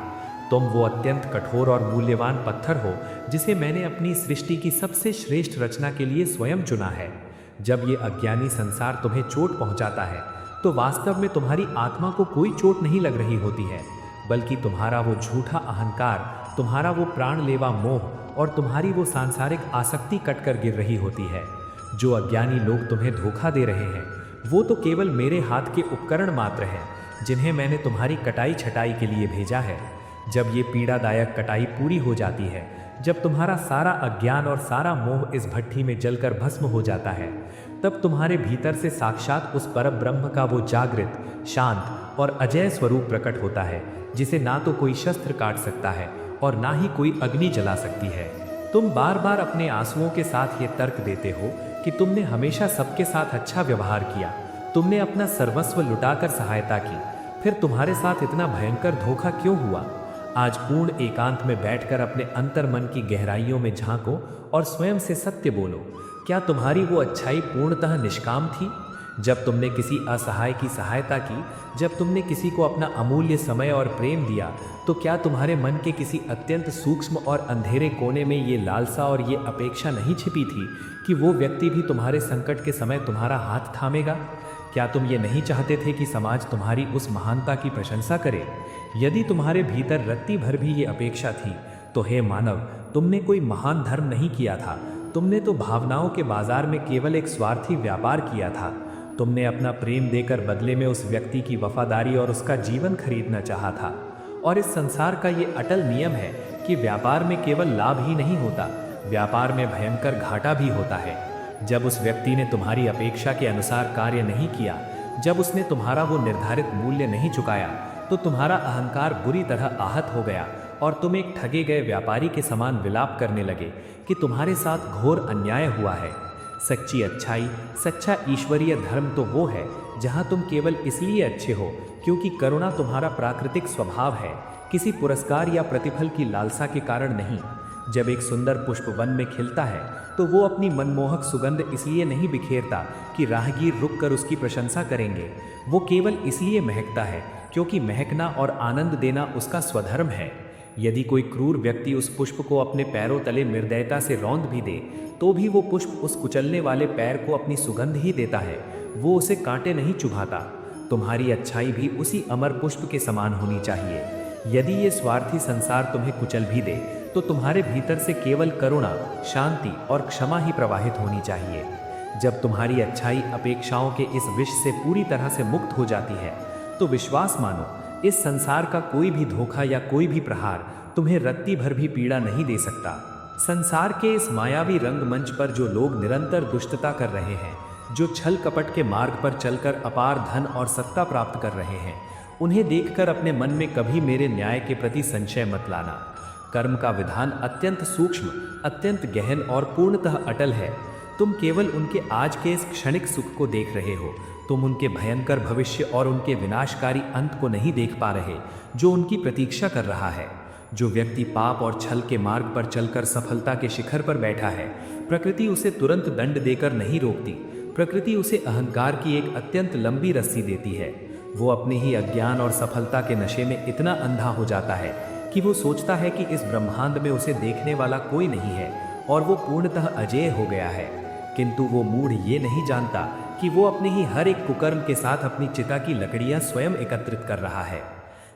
Speaker 1: तुम वो अत्यंत कठोर और मूल्यवान पत्थर हो जिसे मैंने अपनी सृष्टि की सबसे श्रेष्ठ रचना के लिए स्वयं चुना है। जब ये अज्ञानी संसार तुम्हें चोट पहुंचाता है, तो वास्तव में तुम्हारी आत्मा को कोई चोट नहीं लग रही होती है, बल्कि तुम्हारा वो झूठा अहंकार, तुम्हारा वो प्राणलेवा मोह और तुम्हारी वो सांसारिक आसक्ति कटकर गिर रही होती है। जो अज्ञानी लोग तुम्हें धोखा दे रहे हैं, वो तो केवल मेरे हाथ के उपकरण मात्र हैं, जिन्हें मैंने तुम्हारी कटाई छटाई के लिए भेजा है। जब ये पीड़ादायक कटाई पूरी हो जाती है, जब तुम्हारा सारा अज्ञान और सारा मोह इस भट्ठी में जलकर भस्म हो जाता है, तब तुम्हारे भीतर से साक्षात उस परम ब्रह्म का वो जागृत, शांत और अजय स्वरूप प्रकट होता है, जिसे ना तो कोई शस्त्र काट सकता है और ना ही कोई अग्नि जला सकती है। तुम बार बार अपने आंसुओं के साथ ये तर्क देते हो कि तुमने हमेशा सबके साथ अच्छा व्यवहार किया, तुमने अपना सर्वस्व लुटाकर सहायता की, फिर तुम्हारे साथ इतना भयंकर धोखा क्यों हुआ?
Speaker 2: आज पूर्ण एकांत में बैठकर अपने अंतर्मन की गहराइयों में झांको और स्वयं से सत्य बोलो। क्या तुम्हारी वो अच्छाई पूर्णतः निष्काम थी? जब तुमने किसी असहाय की सहायता की, जब तुमने किसी को अपना अमूल्य समय और प्रेम दिया, तो क्या तुम्हारे मन के किसी अत्यंत सूक्ष्म और अंधेरे कोने में ये लालसा और ये अपेक्षा नहीं छिपी थी कि वो व्यक्ति भी तुम्हारे संकट के समय तुम्हारा हाथ थामेगा? क्या तुम ये नहीं चाहते थे कि समाज तुम्हारी उस महानता की प्रशंसा करे? यदि तुम्हारे भीतर रत्ती भर भी ये अपेक्षा थी, तो हे मानव, तुमने कोई महान धर्म नहीं किया था। तुमने तो भावनाओं के बाजार में केवल एक स्वार्थी व्यापार किया था। तुमने अपना प्रेम देकर बदले में उस व्यक्ति की वफादारी और उसका जीवन खरीदना चाहा था। और इस संसार का ये अटल नियम है कि व्यापार में केवल लाभ ही नहीं होता, व्यापार में भयंकर घाटा भी होता है। जब उस व्यक्ति ने तुम्हारी अपेक्षा के अनुसार कार्य नहीं किया, जब उसने तुम्हारा वो निर्धारित मूल्य नहीं चुकाया, तो तुम्हारा अहंकार बुरी तरह आहत हो गया और तुम एक ठगे गए व्यापारी के समान विलाप करने लगे कि तुम्हारे साथ घोर अन्याय हुआ है। सच्ची अच्छाई, सच्चा ईश्वरीय धर्म तो वो है जहां तुम केवल इसलिए अच्छे हो क्योंकि करुणा तुम्हारा प्राकृतिक स्वभाव है, किसी पुरस्कार या प्रतिफल की लालसा के कारण नहीं। जब एक सुंदर पुष्प वन में खिलता है तो वो अपनी मनमोहक सुगंध इसलिए नहीं बिखेरता कि राहगीर रुककर उसकी प्रशंसा करेंगे। वो केवल इसलिए महकता है क्योंकि महकना और आनंद देना उसका स्वधर्म है। यदि कोई क्रूर व्यक्ति उस पुष्प को अपने पैरों तले निर्दयता से रौंद भी दे, तो भी वो पुष्प उस कुचलने वाले पैर को अपनी सुगंध ही देता है, वो उसे कांटे नहीं चुभाता। तुम्हारी अच्छाई भी उसी अमर पुष्प के समान होनी चाहिए। यदि ये स्वार्थी संसार तुम्हें कुचल भी दे, तो तुम्हारे भीतर से केवल करुणा, शांति और क्षमा ही प्रवाहित होनी चाहिए। जब तुम्हारी अच्छाई अपेक्षाओं के इस विष से पूरी तरह से मुक्त हो जाती है, तो विश्वास मानो, इस संसार का कोई भी धोखा या कोई भी प्रहार तुम्हें रत्ती भर भी पीड़ा नहीं दे सकता। संसार के इस मायावी रंगमंच पर जो लोग निरंतर दुष्टता कर रहे हैं, जो छल कपट के मार्ग पर चलकर अपार धन और सत्ता प्राप्त कर रहे हैं, उन्हें देखकर अपने मन में कभी मेरे न्याय के प्रति संशय मत लाना। कर्म का विधान अत्यंत सूक्ष्म, अत्यंत गहन और पूर्णतः अटल है। तुम केवल उनके आज के इस क्षणिक सुख को देख रहे हो, तुम उनके भयंकर भविष्य और उनके विनाशकारी अंत को नहीं देख पा रहे जो उनकी प्रतीक्षा कर रहा है। जो व्यक्ति पाप और छल के मार्ग पर चलकर सफलता के शिखर पर बैठा है, प्रकृति उसे तुरंत दंड देकर नहीं रोकती। प्रकृति उसे अहंकार की एक अत्यंत लंबी रस्सी देती है। वो अपने ही अज्ञान और सफलता के नशे में इतना अंधा हो जाता है कि वो सोचता है कि इस ब्रह्मांड में उसे देखने वाला कोई नहीं है और वो पूर्णतः अजेय हो गया है। किंतु वो मूढ़ ये नहीं जानता कि वो अपने ही हर एक कुकर्म के साथ अपनी चिता की लकड़ियां स्वयं एकत्रित कर रहा है।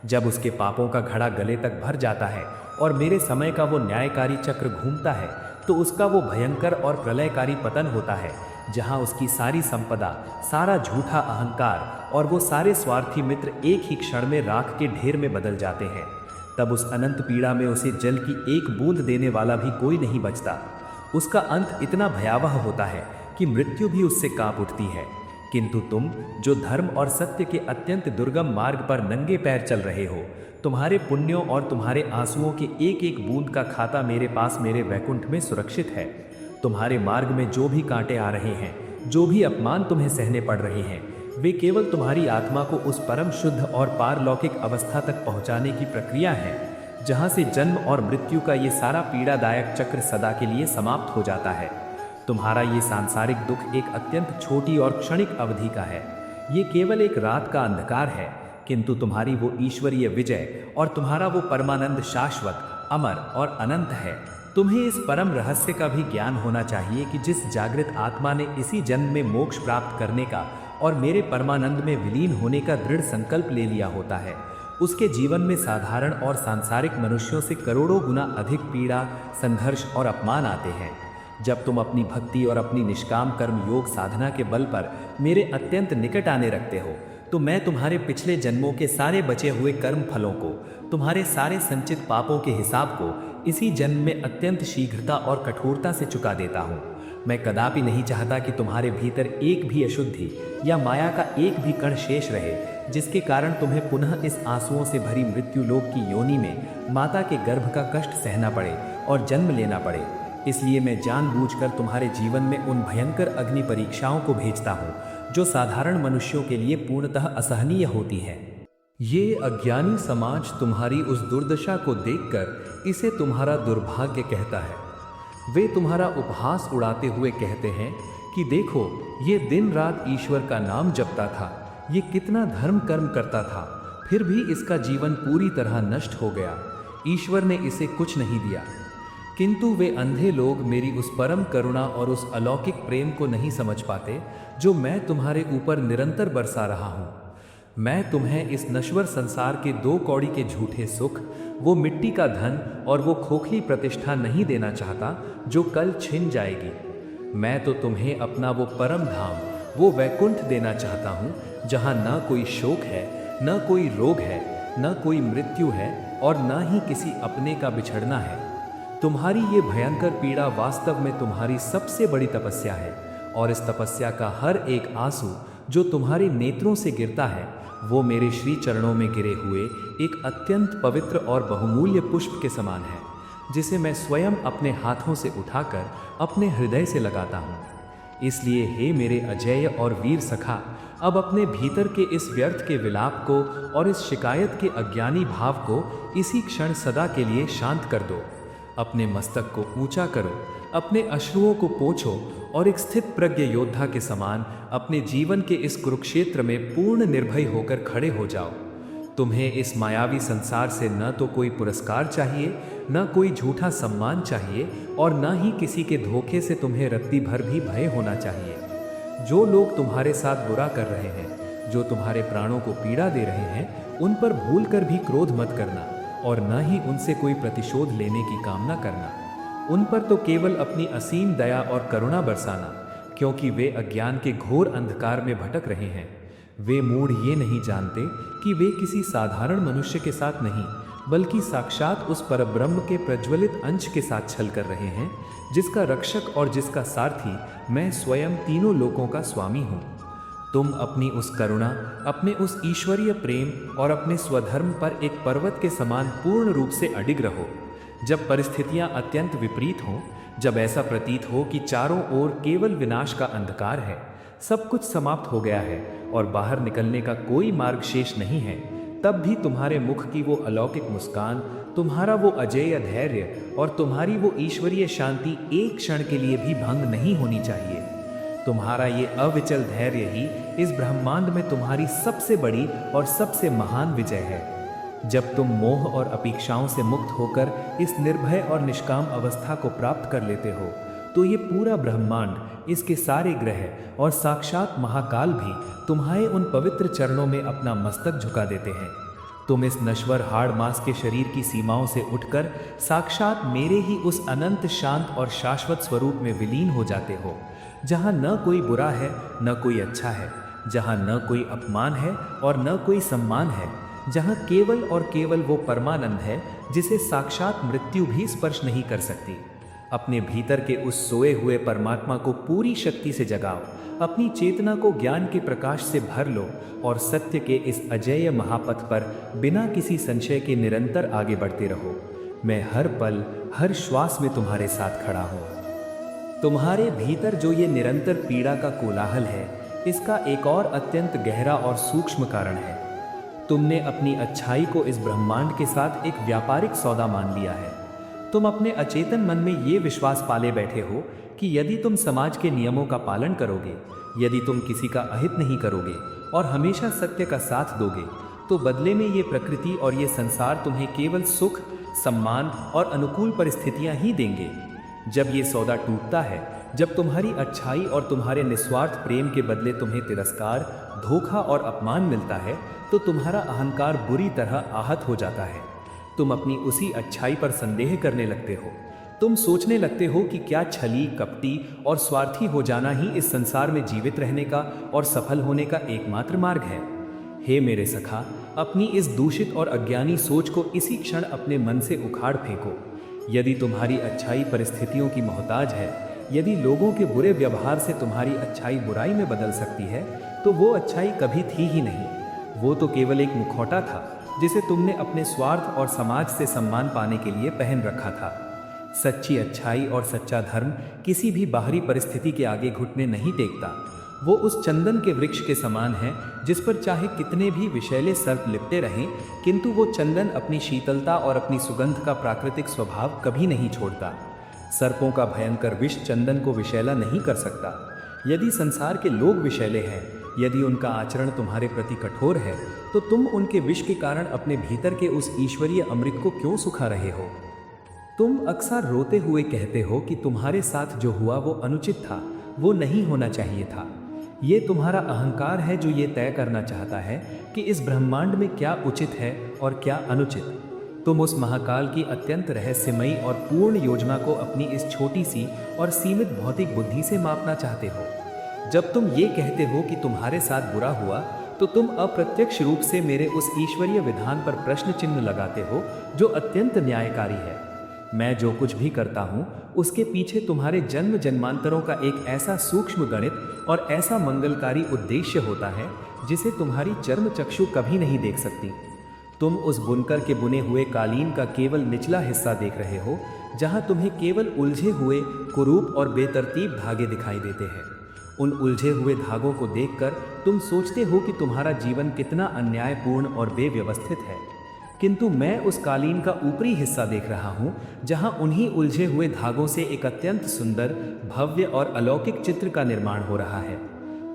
Speaker 2: जब उसके पापों का घड़ा गले तक भर जाता है और मेरे समय का वो न्यायकारी चक्र घूमता है, तो उसका वो भयंकर और प्रलयकारी पतन होता है, जहां उसकी सारी संपदा, सारा झूठा अहंकार और वो सारे स्वार्थी मित्र एक ही क्षण में राख के ढेर में बदल जाते हैं। तब उस अनंत पीड़ा में उसे जल की एक बूंद देने वाला भी कोई नहीं बचता। उसका अंत इतना भयावह होता है कि मृत्यु भी उससे कांप उठती है। किंतु तुम जो धर्म और सत्य के अत्यंत दुर्गम मार्ग पर नंगे पैर चल रहे हो, तुम्हारे पुण्यों और तुम्हारे आंसुओं के एक एक बूंद का खाता मेरे पास मेरे वैकुंठ में सुरक्षित है। तुम्हारे मार्ग में जो भी कांटे आ रहे हैं, जो भी अपमान तुम्हें सहने पड़ रहे हैं, वे केवल तुम्हारी आत्मा को उस परम शुद्ध और पारलौकिक अवस्था तक पहुंचाने की प्रक्रिया है, जहां से जन्म और मृत्यु का ये सारा पीड़ादायक चक्र सदा के लिए समाप्त हो जाता है। तुम्हारा ये सांसारिक दुख एक अत्यंत छोटी और क्षणिक अवधि का है। ये केवल एक रात का अंधकार है, किंतु तुम्हारी वो ईश्वरीय विजय और तुम्हारा वो परमानंद शाश्वत, अमर और अनंत है। तुम्हें इस परम रहस्य का भी ज्ञान होना चाहिए कि जिस जागृत आत्मा ने इसी जन्म में मोक्ष प्राप्त करने का और मेरे परमानंद में विलीन होने का दृढ़ संकल्प ले लिया होता है, उसके जीवन में साधारण और सांसारिक मनुष्यों से करोड़ों गुना अधिक पीड़ा, संघर्ष और अपमान आते हैं। जब तुम अपनी भक्ति और अपनी निष्काम कर्म योग साधना के बल पर मेरे अत्यंत निकट आने रखते हो, तो मैं तुम्हारे पिछले जन्मों के सारे बचे हुए कर्म फलों को, तुम्हारे सारे संचित पापों के हिसाब को इसी जन्म में अत्यंत शीघ्रता और कठोरता से चुका देता हूँ। मैं कदापि नहीं चाहता कि तुम्हारे भीतर एक भी अशुद्धि या माया का एक भी कण शेष रहे, जिसके कारण तुम्हें पुनः इस आंसुओं से भरी मृत्यु लोक की योनि में माता के गर्भ का कष्ट सहना पड़े और जन्म लेना पड़े। इसलिए मैं जानबूझकर तुम्हारे जीवन में उन भयंकर अग्नि परीक्षाओं को भेजता हूँ जो साधारण मनुष्यों के लिए पूर्णतः असहनीय होती हैं। ये अज्ञानी समाज तुम्हारी उस दुर्दशा को देखकर इसे तुम्हारा दुर्भाग्य कहता है। वे तुम्हारा उपहास उड़ाते हुए कहते हैं कि देखो, ये दिन रात ईश्वर का नाम जपता था, ये कितना धर्म कर्म करता था, फिर भी इसका जीवन पूरी तरह नष्ट हो गया। ईश्वर ने इसे कुछ नहीं दिया। किंतु वे अंधे लोग मेरी उस परम करुणा और उस अलौकिक प्रेम को नहीं समझ पाते जो मैं तुम्हारे ऊपर निरंतर बरसा रहा हूँ। मैं तुम्हें इस नश्वर संसार के 2 कौड़ी के झूठे सुख, वो मिट्टी का धन और वो खोखली प्रतिष्ठा नहीं देना चाहता जो कल छिन जाएगी। मैं तो तुम्हें अपना वो परम धाम, वो वैकुंठ देना चाहता हूँ जहाँ ना कोई शोक है, न कोई रोग है, न कोई मृत्यु है और न ही किसी अपने का बिछड़ना है। तुम्हारी ये भयंकर पीड़ा वास्तव में तुम्हारी सबसे बड़ी तपस्या है और इस तपस्या का हर एक आंसू जो तुम्हारे नेत्रों से गिरता है वो मेरे श्री चरणों में गिरे हुए एक अत्यंत पवित्र और बहुमूल्य पुष्प के समान है, जिसे मैं स्वयं अपने हाथों से उठाकर अपने हृदय से लगाता हूँ। इसलिए हे मेरे अजेय और वीर सखा, अब अपने भीतर के इस व्यर्थ के विलाप को और इस शिकायत के अज्ञानी भाव को इसी क्षण सदा के लिए शांत कर दो। अपने मस्तक को ऊंचा करो, अपने अश्रुओं को पोंछो और एक स्थित प्रज्ञ योद्धा के समान अपने जीवन के इस कुरुक्षेत्र में पूर्ण निर्भय होकर खड़े हो जाओ। तुम्हें इस मायावी संसार से न तो कोई पुरस्कार चाहिए, न कोई झूठा सम्मान चाहिए और न ही किसी के धोखे से तुम्हें रत्ती भर भी भय होना चाहिए। जो लोग तुम्हारे साथ बुरा कर रहे हैं, जो तुम्हारे प्राणों को पीड़ा दे रहे हैं, उन पर भूल कर भी क्रोध मत करना और न ही उनसे कोई प्रतिशोध लेने की कामना करना। उन पर तो केवल अपनी असीम दया और करुणा बरसाना, क्योंकि वे अज्ञान के घोर अंधकार में भटक रहे हैं। वे मूढ़ ये नहीं जानते कि वे किसी साधारण मनुष्य के साथ नहीं, बल्कि साक्षात उस परब्रह्म के प्रज्वलित अंश के साथ छल कर रहे हैं, जिसका रक्षक और जिसका सारथी मैं स्वयं तीनों लोकों का स्वामी हूँ। तुम अपनी उस करुणा, अपने उस ईश्वरीय प्रेम और अपने स्वधर्म पर एक पर्वत के समान पूर्ण रूप से अडिग रहो। जब परिस्थितियां अत्यंत विपरीत हों, जब ऐसा प्रतीत हो कि चारों ओर केवल विनाश का अंधकार है, सब कुछ समाप्त हो गया है और बाहर निकलने का कोई मार्ग शेष नहीं है, तब भी तुम्हारे मुख की वो अलौकिक मुस्कान, तुम्हारा वो अजेय धैर्य और तुम्हारी वो ईश्वरीय शांति एक क्षण के लिए भी भंग नहीं होनी चाहिए। तुम्हारा ये अविचल धैर्य ही इस ब्रह्मांड में तुम्हारी सबसे बड़ी और सबसे महान विजय है। जब तुम मोह और अपेक्षाओं से मुक्त होकर इस निर्भय और निष्काम अवस्था को प्राप्त कर लेते हो, तो ये पूरा ब्रह्मांड, इसके सारे ग्रह और साक्षात महाकाल भी तुम्हारे उन पवित्र चरणों में अपना मस्तक झुका देते हैं। तुम इस नश्वर हाड़ मांस के शरीर की सीमाओं से उठकर साक्षात मेरे ही उस अनंत शांत और शाश्वत स्वरूप में विलीन हो जाते हो, जहाँ न कोई बुरा है, न कोई अच्छा है, जहाँ न कोई अपमान है और न कोई सम्मान है, जहाँ केवल और केवल वो परमानंद है जिसे साक्षात मृत्यु भी स्पर्श नहीं कर सकती। अपने भीतर के उस सोए हुए परमात्मा को पूरी शक्ति से जगाओ, अपनी चेतना को ज्ञान के प्रकाश से भर लो और सत्य के इस अजेय महापथ पर बिना किसी संशय के निरंतर आगे बढ़ते रहो। मैं हर पल, हर श्वास में तुम्हारे साथ खड़ा हूँ। तुम्हारे भीतर जो ये निरंतर पीड़ा का कोलाहल है, इसका एक और अत्यंत गहरा और सूक्ष्म कारण है। तुमने अपनी अच्छाई को इस ब्रह्मांड के साथ एक व्यापारिक सौदा मान लिया है। तुम अपने अचेतन मन में ये विश्वास पाले बैठे हो कि यदि तुम समाज के नियमों का पालन करोगे, यदि तुम किसी का अहित नहीं करोगे और हमेशा सत्य का साथ दोगे, तो बदले में ये प्रकृति और ये संसार तुम्हें केवल सुख, सम्मान और अनुकूल परिस्थितियां ही देंगे। जब ये सौदा टूटता है, जब तुम्हारी अच्छाई और तुम्हारे निस्वार्थ प्रेम के बदले तुम्हें तिरस्कार, धोखा और अपमान मिलता है, तो तुम्हारा अहंकार बुरी तरह आहत हो जाता है। तुम अपनी उसी अच्छाई पर संदेह करने लगते हो। तुम सोचने लगते हो कि क्या छली, कपटी और स्वार्थी हो जाना ही इस संसार में जीवित रहने का और सफल होने का एकमात्र मार्ग है। हे मेरे सखा, अपनी इस दूषित और अज्ञानी सोच को इसी क्षण अपने मन से उखाड़ फेंको। यदि तुम्हारी अच्छाई परिस्थितियों की मोहताज है, यदि लोगों के बुरे व्यवहार से तुम्हारी अच्छाई बुराई में बदल सकती है, तो वो अच्छाई कभी थी ही नहीं। वो तो केवल एक मुखौटा था जिसे तुमने अपने स्वार्थ और समाज से सम्मान पाने के लिए पहन रखा था। सच्ची अच्छाई और सच्चा धर्म किसी भी बाहरी परिस्थिति के आगे घुटने नहीं टेकता। वो उस चंदन के वृक्ष के समान है जिस पर चाहे कितने भी विषैले सर्प लिपटे रहें, किंतु वो चंदन अपनी शीतलता और अपनी सुगंध का प्राकृतिक स्वभाव कभी नहीं छोड़ता। सर्पों का भयंकर विष चंदन को विषैला नहीं कर सकता। यदि संसार के लोग विषैले हैं, यदि उनका आचरण तुम्हारे प्रति कठोर है, तो तुम उनके विष के कारण अपने भीतर के उस ईश्वरीय अमृत को क्यों सुखा रहे हो? तुम अक्सर रोते हुए कहते हो कि तुम्हारे साथ जो हुआ वो अनुचित था, वो नहीं होना चाहिए था। ये तुम्हारा अहंकार है जो ये तय करना चाहता है कि इस ब्रह्मांड में क्या उचित है और क्या अनुचित। तुम उस महाकाल की अत्यंत रहस्यमयी और पूर्ण योजना को अपनी इस छोटी सी और सीमित भौतिक बुद्धि से मापना चाहते हो। जब तुम ये कहते हो कि तुम्हारे साथ बुरा हुआ, तो तुम अप्रत्यक्ष रूप से मेरे उस ईश्वरीय विधान पर प्रश्न चिन्ह लगाते हो जो अत्यंत न्यायकारी है। मैं जो कुछ भी करता हूँ उसके पीछे तुम्हारे जन्म जन्मांतरों का एक ऐसा सूक्ष्म गणित और ऐसा मंगलकारी उद्देश्य होता है जिसे तुम्हारी चर्म चक्षु कभी नहीं देख सकती। तुम उस बुनकर के बुने हुए कालीन का केवल निचला हिस्सा देख रहे हो, जहाँ तुम्हें केवल उलझे हुए कुरूप और बेतरतीब धागे दिखाई देते हैं। उन उलझे हुए धागों को देखकर तुम सोचते हो कि तुम्हारा जीवन कितना अन्यायपूर्ण और बेव्यवस्थित है, किंतु मैं उस कालीन का ऊपरी हिस्सा देख रहा हूँ, जहाँ उन्हीं उलझे हुए धागों से एक अत्यंत सुंदर, भव्य और अलौकिक चित्र का निर्माण हो रहा है।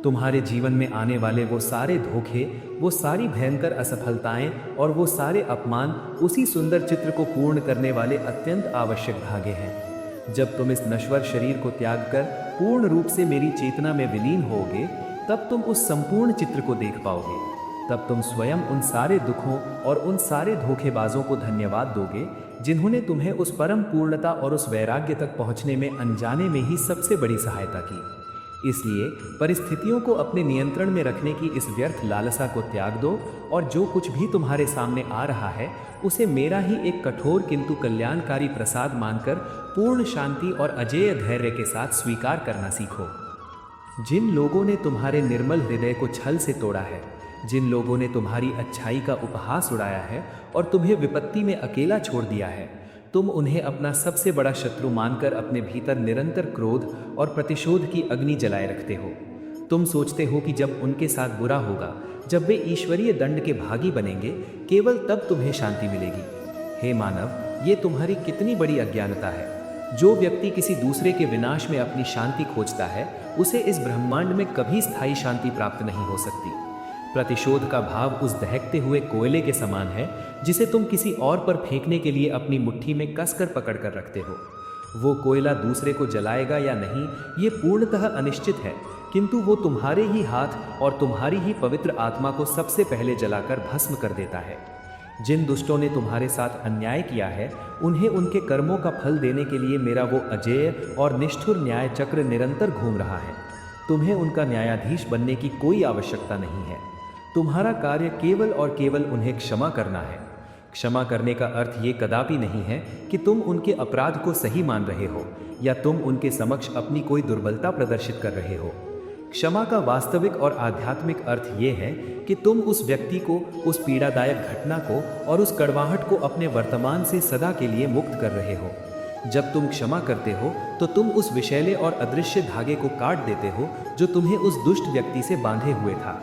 Speaker 2: तुम्हारे जीवन में आने वाले वो सारे धोखे, वो सारी भयंकर असफलताएं और वो सारे अपमान उसी सुंदर चित्र को पूर्ण करने वाले अत्यंत आवश्यक धागे हैं। जब तुम इस नश्वर शरीर को त्याग कर पूर्ण रूप से मेरी चेतना में विलीन होगे, तब तुम उस संपूर्ण चित्र को देख पाओगे। तब तुम स्वयं उन सारे दुखों और उन सारे धोखेबाजों को धन्यवाद दोगे जिन्होंने तुम्हें उस परम पूर्णता और उस वैराग्य तक पहुंचने में अनजाने में ही सबसे बड़ी सहायता की। इसलिए परिस्थितियों को अपने नियंत्रण में रखने की इस व्यर्थ लालसा को त्याग दो और जो कुछ भी तुम्हारे सामने आ रहा है उसे मेरा ही एक कठोर किंतु कल्याणकारी प्रसाद मानकर पूर्ण शांति और अजेय धैर्य के साथ स्वीकार करना सीखो। जिन लोगों ने तुम्हारे निर्मल हृदय को छल से तोड़ा है, जिन लोगों ने तुम्हारी अच्छाई का उपहास उड़ाया है और तुम्हें विपत्ति में अकेला छोड़ दिया है, तुम उन्हें अपना सबसे बड़ा शत्रु मानकर अपने भीतर निरंतर क्रोध और प्रतिशोध की अग्नि जलाए रखते हो। तुम सोचते हो कि जब उनके साथ बुरा होगा, जब वे ईश्वरीय दंड के भागी बनेंगे, केवल तब तुम्हें शांति मिलेगी। हे मानव, ये तुम्हारी कितनी बड़ी अज्ञानता है। जो व्यक्ति किसी दूसरे के विनाश में अपनी शांति खोजता है, उसे इस ब्रह्मांड में कभी स्थायी शांति प्राप्त नहीं हो सकती। प्रतिशोध का भाव उस दहकते हुए कोयले के समान है जिसे तुम किसी और पर फेंकने के लिए अपनी मुट्ठी में कसकर पकड़ कर रखते हो। वो कोयला दूसरे को जलाएगा या नहीं, ये पूर्णतः अनिश्चित है, किंतु वो तुम्हारे ही हाथ और तुम्हारी ही पवित्र आत्मा को सबसे पहले जलाकर भस्म कर देता है। जिन दुष्टों ने तुम्हारे साथ अन्याय किया है, उन्हें उनके कर्मों का फल देने के लिए मेरा वो अजेय और निष्ठुर न्याय चक्र निरंतर घूम रहा है। तुम्हें उनका न्यायाधीश बनने की कोई आवश्यकता नहीं है। तुम्हारा कार्य केवल और केवल उन्हें क्षमा करना है। क्षमा करने का अर्थ ये कदापि नहीं है कि तुम उनके अपराध को सही मान रहे हो या तुम उनके समक्ष अपनी कोई दुर्बलता प्रदर्शित कर रहे हो। क्षमा का वास्तविक और आध्यात्मिक अर्थ ये है कि तुम उस व्यक्ति को, उस पीड़ादायक घटना को और उस कड़वाहट को अपने वर्तमान से सदा के लिए मुक्त कर रहे हो। जब तुम क्षमा करते हो तो तुम उस विषैले और अदृश्य धागे को काट देते हो जो तुम्हें उस दुष्ट व्यक्ति से बांधे हुए था।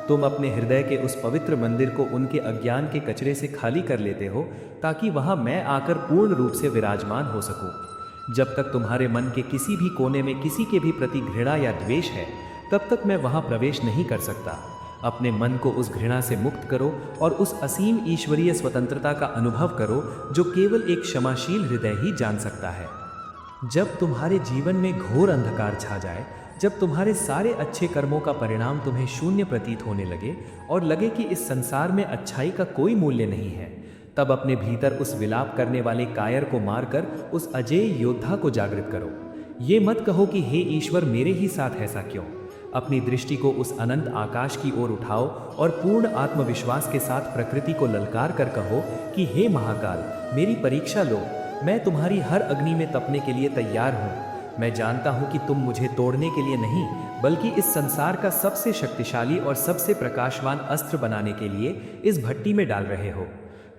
Speaker 2: तुम अपने हृदय के उस पवित्र मंदिर को उनके अज्ञान के कचरे से खाली कर लेते हो ताकि वहां मैं आकर पूर्ण रूप से विराजमान हो सकूं। जब तक तुम्हारे मन के किसी भी कोने में किसी के भी प्रति घृणा या द्वेष है, तब तक मैं वहां प्रवेश नहीं कर सकता। अपने मन को उस घृणा से मुक्त करो और उस असीम ईश्वरीय स्वतंत्रता का अनुभव करो जो केवल एक क्षमाशील हृदय ही जान सकता है। जब तुम्हारे जीवन में घोर अंधकार छा जाए, जब तुम्हारे सारे अच्छे कर्मों का परिणाम तुम्हें शून्य प्रतीत होने लगे और लगे कि इस संसार में अच्छाई का कोई मूल्य नहीं है, तब अपने भीतर उस विलाप करने वाले कायर को मारकर उस अजेय योद्धा को जागृत करो। ये मत कहो कि हे ईश्वर, मेरे ही साथ ऐसा क्यों। अपनी दृष्टि को उस अनंत आकाश की ओर उठाओ और पूर्ण आत्मविश्वास के साथ प्रकृति को ललकार कर कहो कि हे महाकाल, मेरी परीक्षा लो। मैं तुम्हारी हर अग्नि में तपने के लिए तैयार हूँ। मैं जानता हूँ कि तुम मुझे तोड़ने के लिए नहीं, बल्कि इस संसार का सबसे शक्तिशाली और सबसे प्रकाशवान अस्त्र बनाने के लिए इस भट्टी में डाल रहे हो।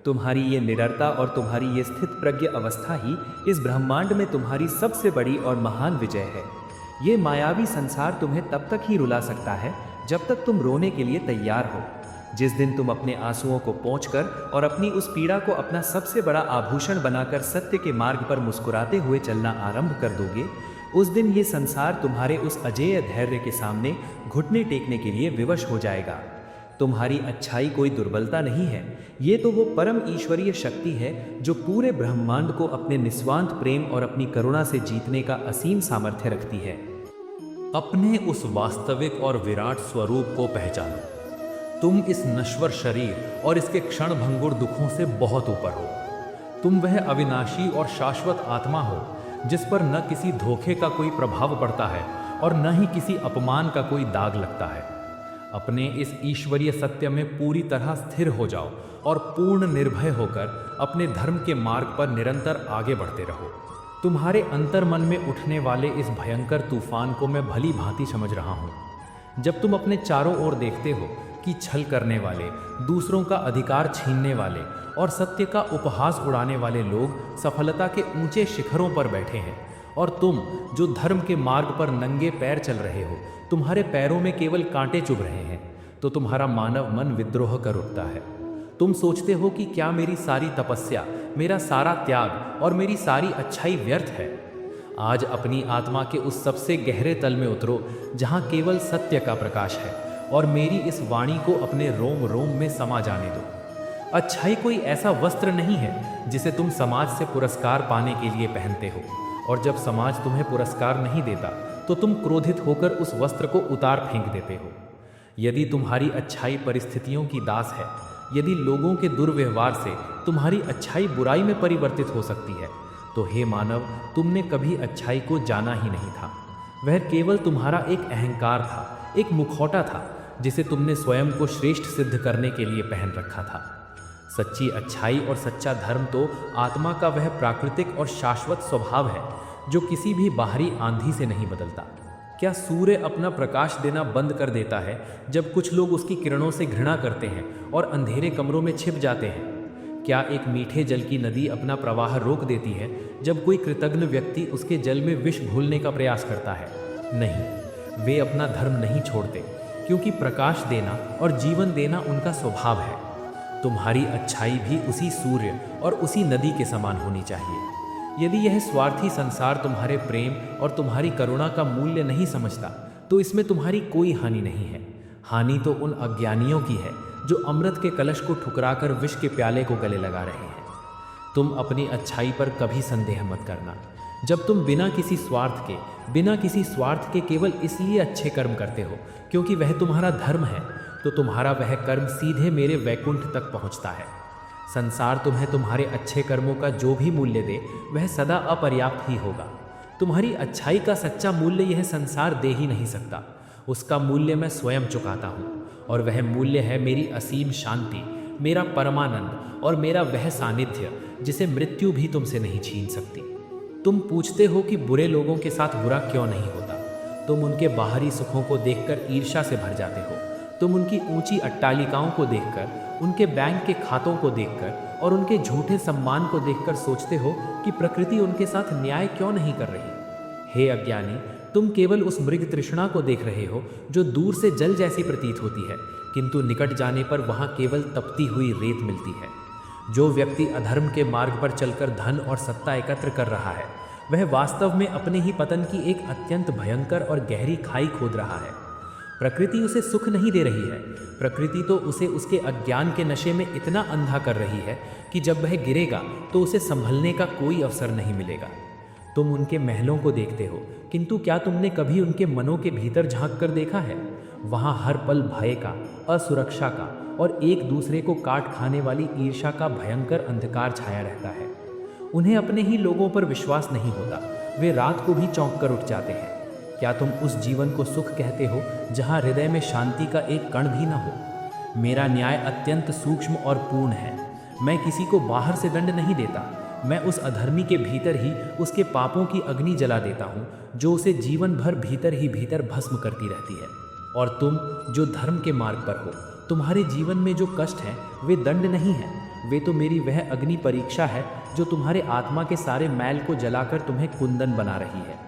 Speaker 2: तुम्हारी ये निडरता और तुम्हारी ये स्थित प्रज्ञ अवस्था ही इस ब्रह्मांड में तुम्हारी सबसे बड़ी और महान विजय है। ये मायावी संसार तुम्हें तब तक ही रुला सकता है जब तक तुम रोने के लिए तैयार हो। जिस दिन तुम अपने आंसुओं को पोंछकर और अपनी उस पीड़ा को अपना सबसे बड़ा आभूषण बनाकर सत्य के मार्ग पर मुस्कुराते हुए चलना आरंभ कर दोगे, उस दिन ये संसार तुम्हारे उस अजेय धैर्य के सामने घुटने टेकने के लिए विवश हो जाएगा। तुम्हारी अच्छाई कोई दुर्बलता नहीं है, ये तो वो परम ईश्वरीय शक्ति है जो पूरे ब्रह्मांड को अपने निस्वार्थ प्रेम और अपनी करुणा से जीतने का असीम सामर्थ्य रखती है।
Speaker 1: अपने उस वास्तविक और विराट स्वरूप को पहचानो। तुम इस नश्वर शरीर और इसके क्षणभंगुर दुखों से बहुत ऊपर हो। तुम वह अविनाशी और शाश्वत आत्मा हो जिस पर न किसी धोखे का कोई प्रभाव पड़ता है और न ही किसी अपमान का कोई दाग लगता है। अपने इस ईश्वरीय सत्य में पूरी तरह स्थिर हो जाओ और पूर्ण निर्भय होकर अपने धर्म के मार्ग पर निरंतर आगे बढ़ते रहो। तुम्हारे अंतर्मन में उठने वाले इस भयंकर तूफान को मैं भली भांति समझ रहा हूँ। जब तुम अपने चारों ओर देखते हो कि छल करने वाले, दूसरों का अधिकार छीनने वाले और सत्य का उपहास उड़ाने वाले लोग सफलता के ऊंचे शिखरों पर बैठे हैं और तुम जो धर्म के मार्ग पर नंगे पैर चल रहे हो, तुम्हारे पैरों में केवल कांटे चुभ रहे हैं, तो तुम्हारा मानव मन विद्रोह कर उठता है। तुम सोचते हो कि क्या मेरी सारी तपस्या, मेरा सारा त्याग और मेरी सारी अच्छाई व्यर्थ है। आज अपनी आत्मा के उस सबसे गहरे तल में उतरो जहाँ केवल सत्य का प्रकाश है और मेरी इस वाणी को अपने रोम रोम में समा जाने दो। अच्छाई कोई ऐसा वस्त्र नहीं है जिसे तुम समाज से पुरस्कार पाने के लिए पहनते हो, और जब समाज तुम्हें पुरस्कार नहीं देता तो तुम क्रोधित होकर उस वस्त्र को उतार फेंक देते हो। यदि तुम्हारी अच्छाई परिस्थितियों की दास है, यदि लोगों के दुर्व्यवहार से तुम्हारी अच्छाई बुराई में परिवर्तित हो सकती है, तो हे मानव, तुमने कभी अच्छाई को जाना ही नहीं था। वह केवल तुम्हारा एक अहंकार था, एक मुखौटा था जिसे तुमने स्वयं को श्रेष्ठ सिद्ध करने के लिए पहन रखा था। सच्ची अच्छाई और सच्चा धर्म तो आत्मा का वह प्राकृतिक और शाश्वत स्वभाव है जो किसी भी बाहरी आंधी से नहीं बदलता। क्या सूर्य अपना प्रकाश देना बंद कर देता है जब कुछ लोग उसकी किरणों से घृणा करते हैं और अंधेरे कमरों में छिप जाते हैं? क्या एक मीठे जल की नदी अपना प्रवाह रोक देती है जब कोई कृतघ्न व्यक्ति उसके जल में विष घोलने का प्रयास करता है? नहीं, वे अपना धर्म नहीं छोड़ते, क्योंकि प्रकाश देना और जीवन देना उनका स्वभाव है। तुम्हारी अच्छाई भी उसी सूर्य और उसी नदी के समान होनी चाहिए। यदि यह स्वार्थी संसार तुम्हारे प्रेम और तुम्हारी करुणा का मूल्य नहीं समझता, तो इसमें तुम्हारी कोई हानि नहीं है। हानि तो उन अज्ञानियों की है जो अमृत के कलश को ठुकराकर विष के प्याले को गले लगा रहे हैं। तुम अपनी अच्छाई पर कभी संदेह मत करना। जब तुम बिना किसी स्वार्थ के केवल इसलिए अच्छे कर्म करते हो क्योंकि वह तुम्हारा धर्म है, तो तुम्हारा वह कर्म सीधे मेरे वैकुंठ तक पहुंचता है। संसार तुम्हें तुम्हारे अच्छे कर्मों का जो भी मूल्य दे, वह सदा अपर्याप्त ही होगा। तुम्हारी अच्छाई का सच्चा मूल्य यह संसार दे ही नहीं सकता। उसका मूल्य मैं स्वयं चुकाता हूँ, और वह मूल्य है मेरी असीम शांति, मेरा परमानंद और मेरा वह सानिध्य जिसे मृत्यु भी तुमसे नहीं छीन सकती। तुम पूछते हो कि बुरे लोगों के साथ बुरा क्यों नहीं होता। तुम उनके बाहरी सुखों को देखकर ईर्ष्या से भर जाते हो। तुम उनकी ऊंची अट्टालिकाओं को देखकर, उनके बैंक के खातों को देखकर और उनके झूठे सम्मान को देखकर सोचते हो कि प्रकृति उनके साथ न्याय क्यों नहीं कर रही। हे अज्ञानी, तुम केवल उस मृग तृष्णा को देख रहे हो जो दूर से जल जैसी प्रतीत होती है, किंतु निकट जाने पर वहाँ केवल तपती हुई रेत मिलती है। जो व्यक्ति अधर्म के मार्ग पर चलकर धन और सत्ता एकत्र कर रहा है, वह वास्तव में अपने ही पतन की एक अत्यंत भयंकर और गहरी खाई खोद रहा है। प्रकृति उसे सुख नहीं दे रही है। प्रकृति तो उसे उसके अज्ञान के नशे में इतना अंधा कर रही है कि जब वह गिरेगा तो उसे संभलने का कोई अवसर नहीं मिलेगा। तुम उनके महलों को देखते हो, किंतु क्या तुमने कभी उनके मनों के भीतर झांक कर देखा है? वहाँ हर पल भय का, असुरक्षा का और एक दूसरे को काट खाने वाली ईर्ष्या का भयंकर अंधकार छाया रहता है। उन्हें अपने ही लोगों पर विश्वास नहीं होता। वे रात को भी चौंक कर उठ जाते हैं। क्या तुम उस जीवन को सुख कहते हो जहाँ हृदय में शांति का एक कण भी न हो? मेरा न्याय अत्यंत सूक्ष्म और पूर्ण है। मैं किसी को बाहर से दंड नहीं देता। मैं उस अधर्मी के भीतर ही उसके पापों की अग्नि जला देता हूँ जो उसे जीवन भर भीतर ही भीतर भस्म करती रहती है। और तुम जो धर्म के मार्ग पर हो, तुम्हारे जीवन में जो कष्ट हैं वे दंड नहीं हैं, वे तो मेरी वह अग्नि परीक्षा है जो तुम्हारे आत्मा के सारे मैल को जलाकर तुम्हें कुंदन बना रही है।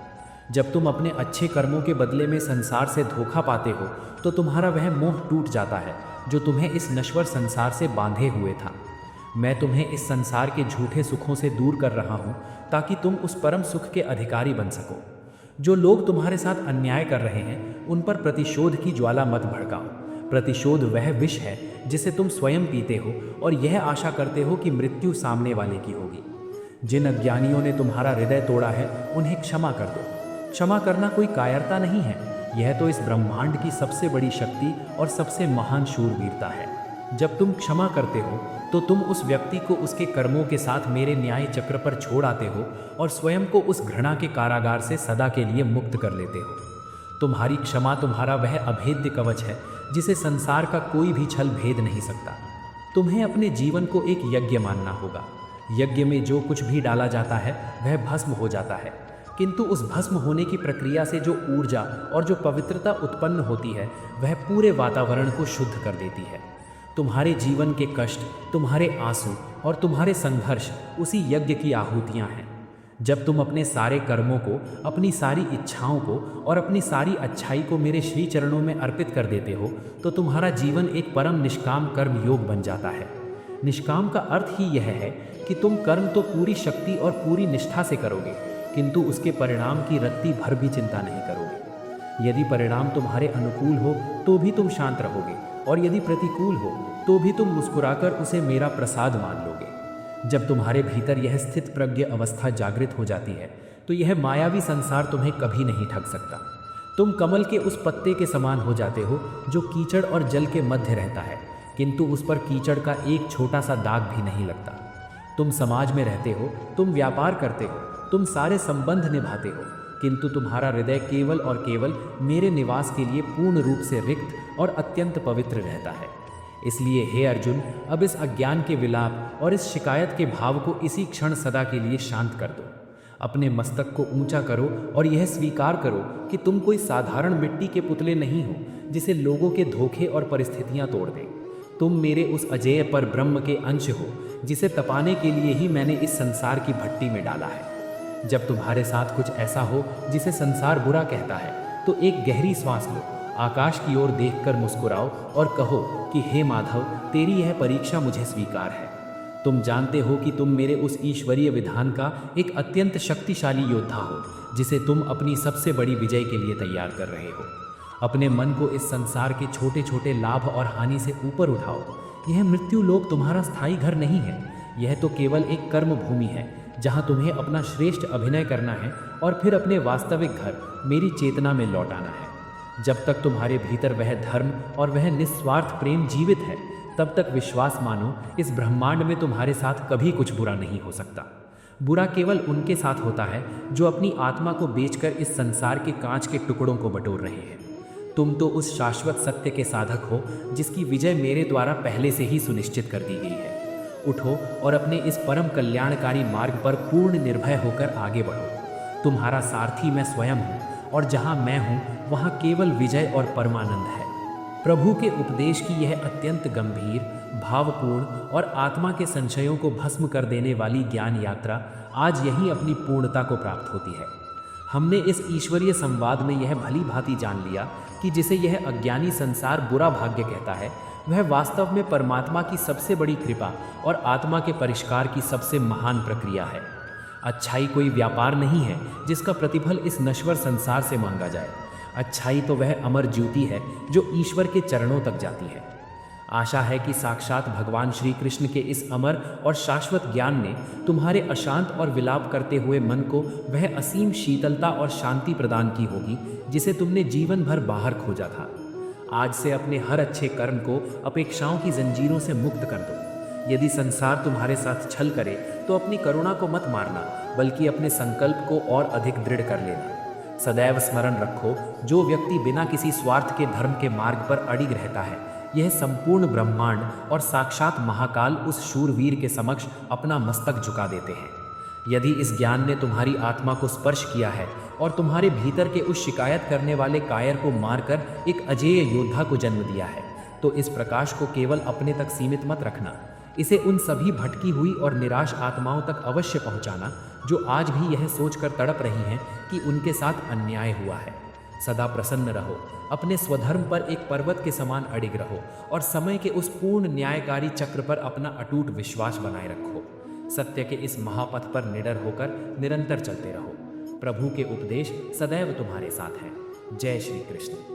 Speaker 2: जब तुम अपने अच्छे कर्मों के बदले में संसार से धोखा पाते हो तो तुम्हारा वह मोह टूट जाता है जो तुम्हें इस नश्वर संसार से बांधे हुए था। मैं तुम्हें इस संसार के झूठे सुखों से दूर कर रहा हूँ ताकि तुम उस परम सुख के अधिकारी बन सको। जो लोग तुम्हारे साथ अन्याय कर रहे हैं उन पर प्रतिशोध की ज्वाला मत भड़काओ। प्रतिशोध वह विष है जिसे तुम स्वयं पीते हो और यह आशा करते हो कि मृत्यु सामने वाले की होगी। जिन अज्ञानियों ने तुम्हारा हृदय तोड़ा है उन्हें क्षमा कर दो। क्षमा करना कोई कायरता नहीं है, यह तो इस ब्रह्मांड की सबसे बड़ी शक्ति और सबसे महान शूरवीरता है। जब तुम क्षमा करते हो तो तुम उस व्यक्ति को उसके कर्मों के साथ मेरे न्याय चक्र पर छोड़ आते हो और स्वयं को उस घृणा के कारागार से सदा के लिए मुक्त कर लेते हो। तुम्हारी क्षमा तुम्हारा वह अभेद्य कवच है जिसे संसार का कोई भी छल भेद नहीं सकता। तुम्हें अपने जीवन को एक यज्ञ मानना होगा। यज्ञ में जो कुछ भी डाला जाता है वह भस्म हो जाता है, किंतु उस भस्म होने की प्रक्रिया से जो ऊर्जा और जो पवित्रता उत्पन्न होती है वह पूरे वातावरण को शुद्ध कर देती है। तुम्हारे जीवन के कष्ट, तुम्हारे आंसू और तुम्हारे संघर्ष उसी यज्ञ की आहूतियाँ हैं। जब तुम अपने सारे कर्मों को, अपनी सारी इच्छाओं को और अपनी सारी अच्छाई को मेरे श्री चरणों में अर्पित कर देते हो तो तुम्हारा जीवन एक परम निष्काम कर्म योग बन जाता है। निष्काम का अर्थ ही यह है कि तुम कर्म तो पूरी शक्ति और पूरी निष्ठा से करोगे, किंतु उसके परिणाम की रत्ती भर भी चिंता नहीं करोगे। यदि परिणाम तुम्हारे अनुकूल हो तो भी तुम शांत रहोगे और यदि प्रतिकूल हो तो भी तुम मुस्कुराकर उसे मेरा प्रसाद मान लोगे। जब तुम्हारे भीतर यह स्थित प्रज्ञ अवस्था जागृत हो जाती है तो यह मायावी संसार तुम्हें कभी नहीं ठग सकता। तुम कमल के उस पत्ते के समान हो जाते हो जो कीचड़ और जल के मध्य रहता है, किंतु उस पर कीचड़ का एक छोटा सा दाग भी नहीं लगता। तुम समाज में रहते हो, तुम व्यापार करते हो, तुम सारे संबंध निभाते हो, किंतु तुम्हारा हृदय केवल और केवल मेरे निवास के लिए पूर्ण रूप से रिक्त और अत्यंत पवित्र रहता है। इसलिए हे अर्जुन, अब इस अज्ञान के विलाप और इस शिकायत के भाव को इसी क्षण सदा के लिए शांत कर दो। अपने मस्तक को ऊंचा करो और यह स्वीकार करो कि तुम कोई साधारण मिट्टी के पुतले नहीं हो जिसे लोगों के धोखे और परिस्थितियां तोड़ दें। तुम मेरे उस अजेय पर ब्रह्म के अंश हो जिसे तपाने के लिए ही मैंने इस संसार की भट्टी में डाला है। जब तुम्हारे साथ कुछ ऐसा हो जिसे संसार बुरा कहता है तो एक गहरी सांस लो, आकाश की ओर देखकर मुस्कुराओ और कहो कि हे माधव, तेरी यह परीक्षा मुझे स्वीकार है। तुम जानते हो कि तुम मेरे उस ईश्वरीय विधान का एक अत्यंत शक्तिशाली योद्धा हो जिसे तुम अपनी सबसे बड़ी विजय के लिए तैयार कर रहे हो। अपने मन को इस संसार के छोटे छोटे लाभ और हानि से ऊपर उठाओ। यह मृत्यु लोक तुम्हारा स्थायी घर नहीं है, यह तो केवल एक कर्म भूमि है जहाँ तुम्हें अपना श्रेष्ठ अभिनय करना है और फिर अपने वास्तविक घर मेरी चेतना में लौटाना है। जब तक तुम्हारे भीतर वह धर्म और वह निस्वार्थ प्रेम जीवित है तब तक विश्वास मानो इस ब्रह्मांड में तुम्हारे साथ कभी कुछ बुरा नहीं हो सकता। बुरा केवल उनके साथ होता है जो अपनी आत्मा को बेचकर इस संसार के कांच के टुकड़ों को बटोर रहे हैं। तुम तो उस शाश्वत सत्य के साधक हो जिसकी विजय मेरे द्वारा पहले से ही सुनिश्चित कर दी गई है। उठो और अपने इस परम कल्याणकारी मार्ग पर पूर्ण निर्भय होकर आगे बढ़ो। तुम्हारा सारथी मैं स्वयं हूँ और जहाँ मैं हूँ वहाँ केवल विजय और परमानंद है। प्रभु के उपदेश की यह अत्यंत गंभीर, भावपूर्ण और आत्मा के संशयों को भस्म कर देने वाली ज्ञान यात्रा आज यहीं अपनी पूर्णता को प्राप्त होती है। हमने इस ईश्वरीय संवाद में यह भली भांति जान लिया कि जिसे यह अज्ञानी संसार बुरा भाग्य कहता है वह वास्तव में परमात्मा की सबसे बड़ी कृपा और आत्मा के परिष्कार की सबसे महान प्रक्रिया है। अच्छाई कोई व्यापार नहीं है जिसका प्रतिफल इस नश्वर संसार से मांगा जाए। अच्छाई तो वह अमर ज्योति है जो ईश्वर के चरणों तक जाती है। आशा है कि साक्षात भगवान श्री कृष्ण के इस अमर और शाश्वत ज्ञान ने तुम्हारे अशांत और विलाप करते हुए मन को वह असीम शीतलता और शांति प्रदान की होगी जिसे तुमने जीवन भर बाहर खोजा था। आज से अपने हर अच्छे कर्म को अपेक्षाओं की जंजीरों से मुक्त कर दो। यदि संसार तुम्हारे साथ छल करे तो अपनी करुणा को मत मारना, बल्कि अपने संकल्प को और अधिक दृढ़ कर लेना। सदैव स्मरण रखो, जो व्यक्ति बिना किसी स्वार्थ के धर्म के मार्ग पर अडिग रहता है, यह संपूर्ण ब्रह्मांड और साक्षात महाकाल उस शूरवीर के समक्ष अपना मस्तक झुका देते हैं। यदि इस ज्ञान ने तुम्हारी आत्मा को स्पर्श किया है और तुम्हारे भीतर के उस शिकायत करने वाले कायर को मारकर एक अजेय योद्धा को जन्म दिया है, तो इस प्रकाश को केवल अपने तक सीमित मत रखना। इसे उन सभी भटकी हुई और निराश आत्माओं तक अवश्य पहुंचाना
Speaker 1: जो आज भी यह सोचकर तड़प रही हैं कि उनके साथ अन्याय हुआ है। सदा प्रसन्न रहो, अपने स्वधर्म पर एक पर्वत के समान अडिग रहो और समय के उस पूर्ण न्यायकारी चक्र पर अपना अटूट विश्वास बनाए रखो। सत्य के इस महापथ पर निडर होकर निरंतर चलते रहो। प्रभु के उपदेश सदैव तुम्हारे साथ हैं। जय श्री कृष्ण।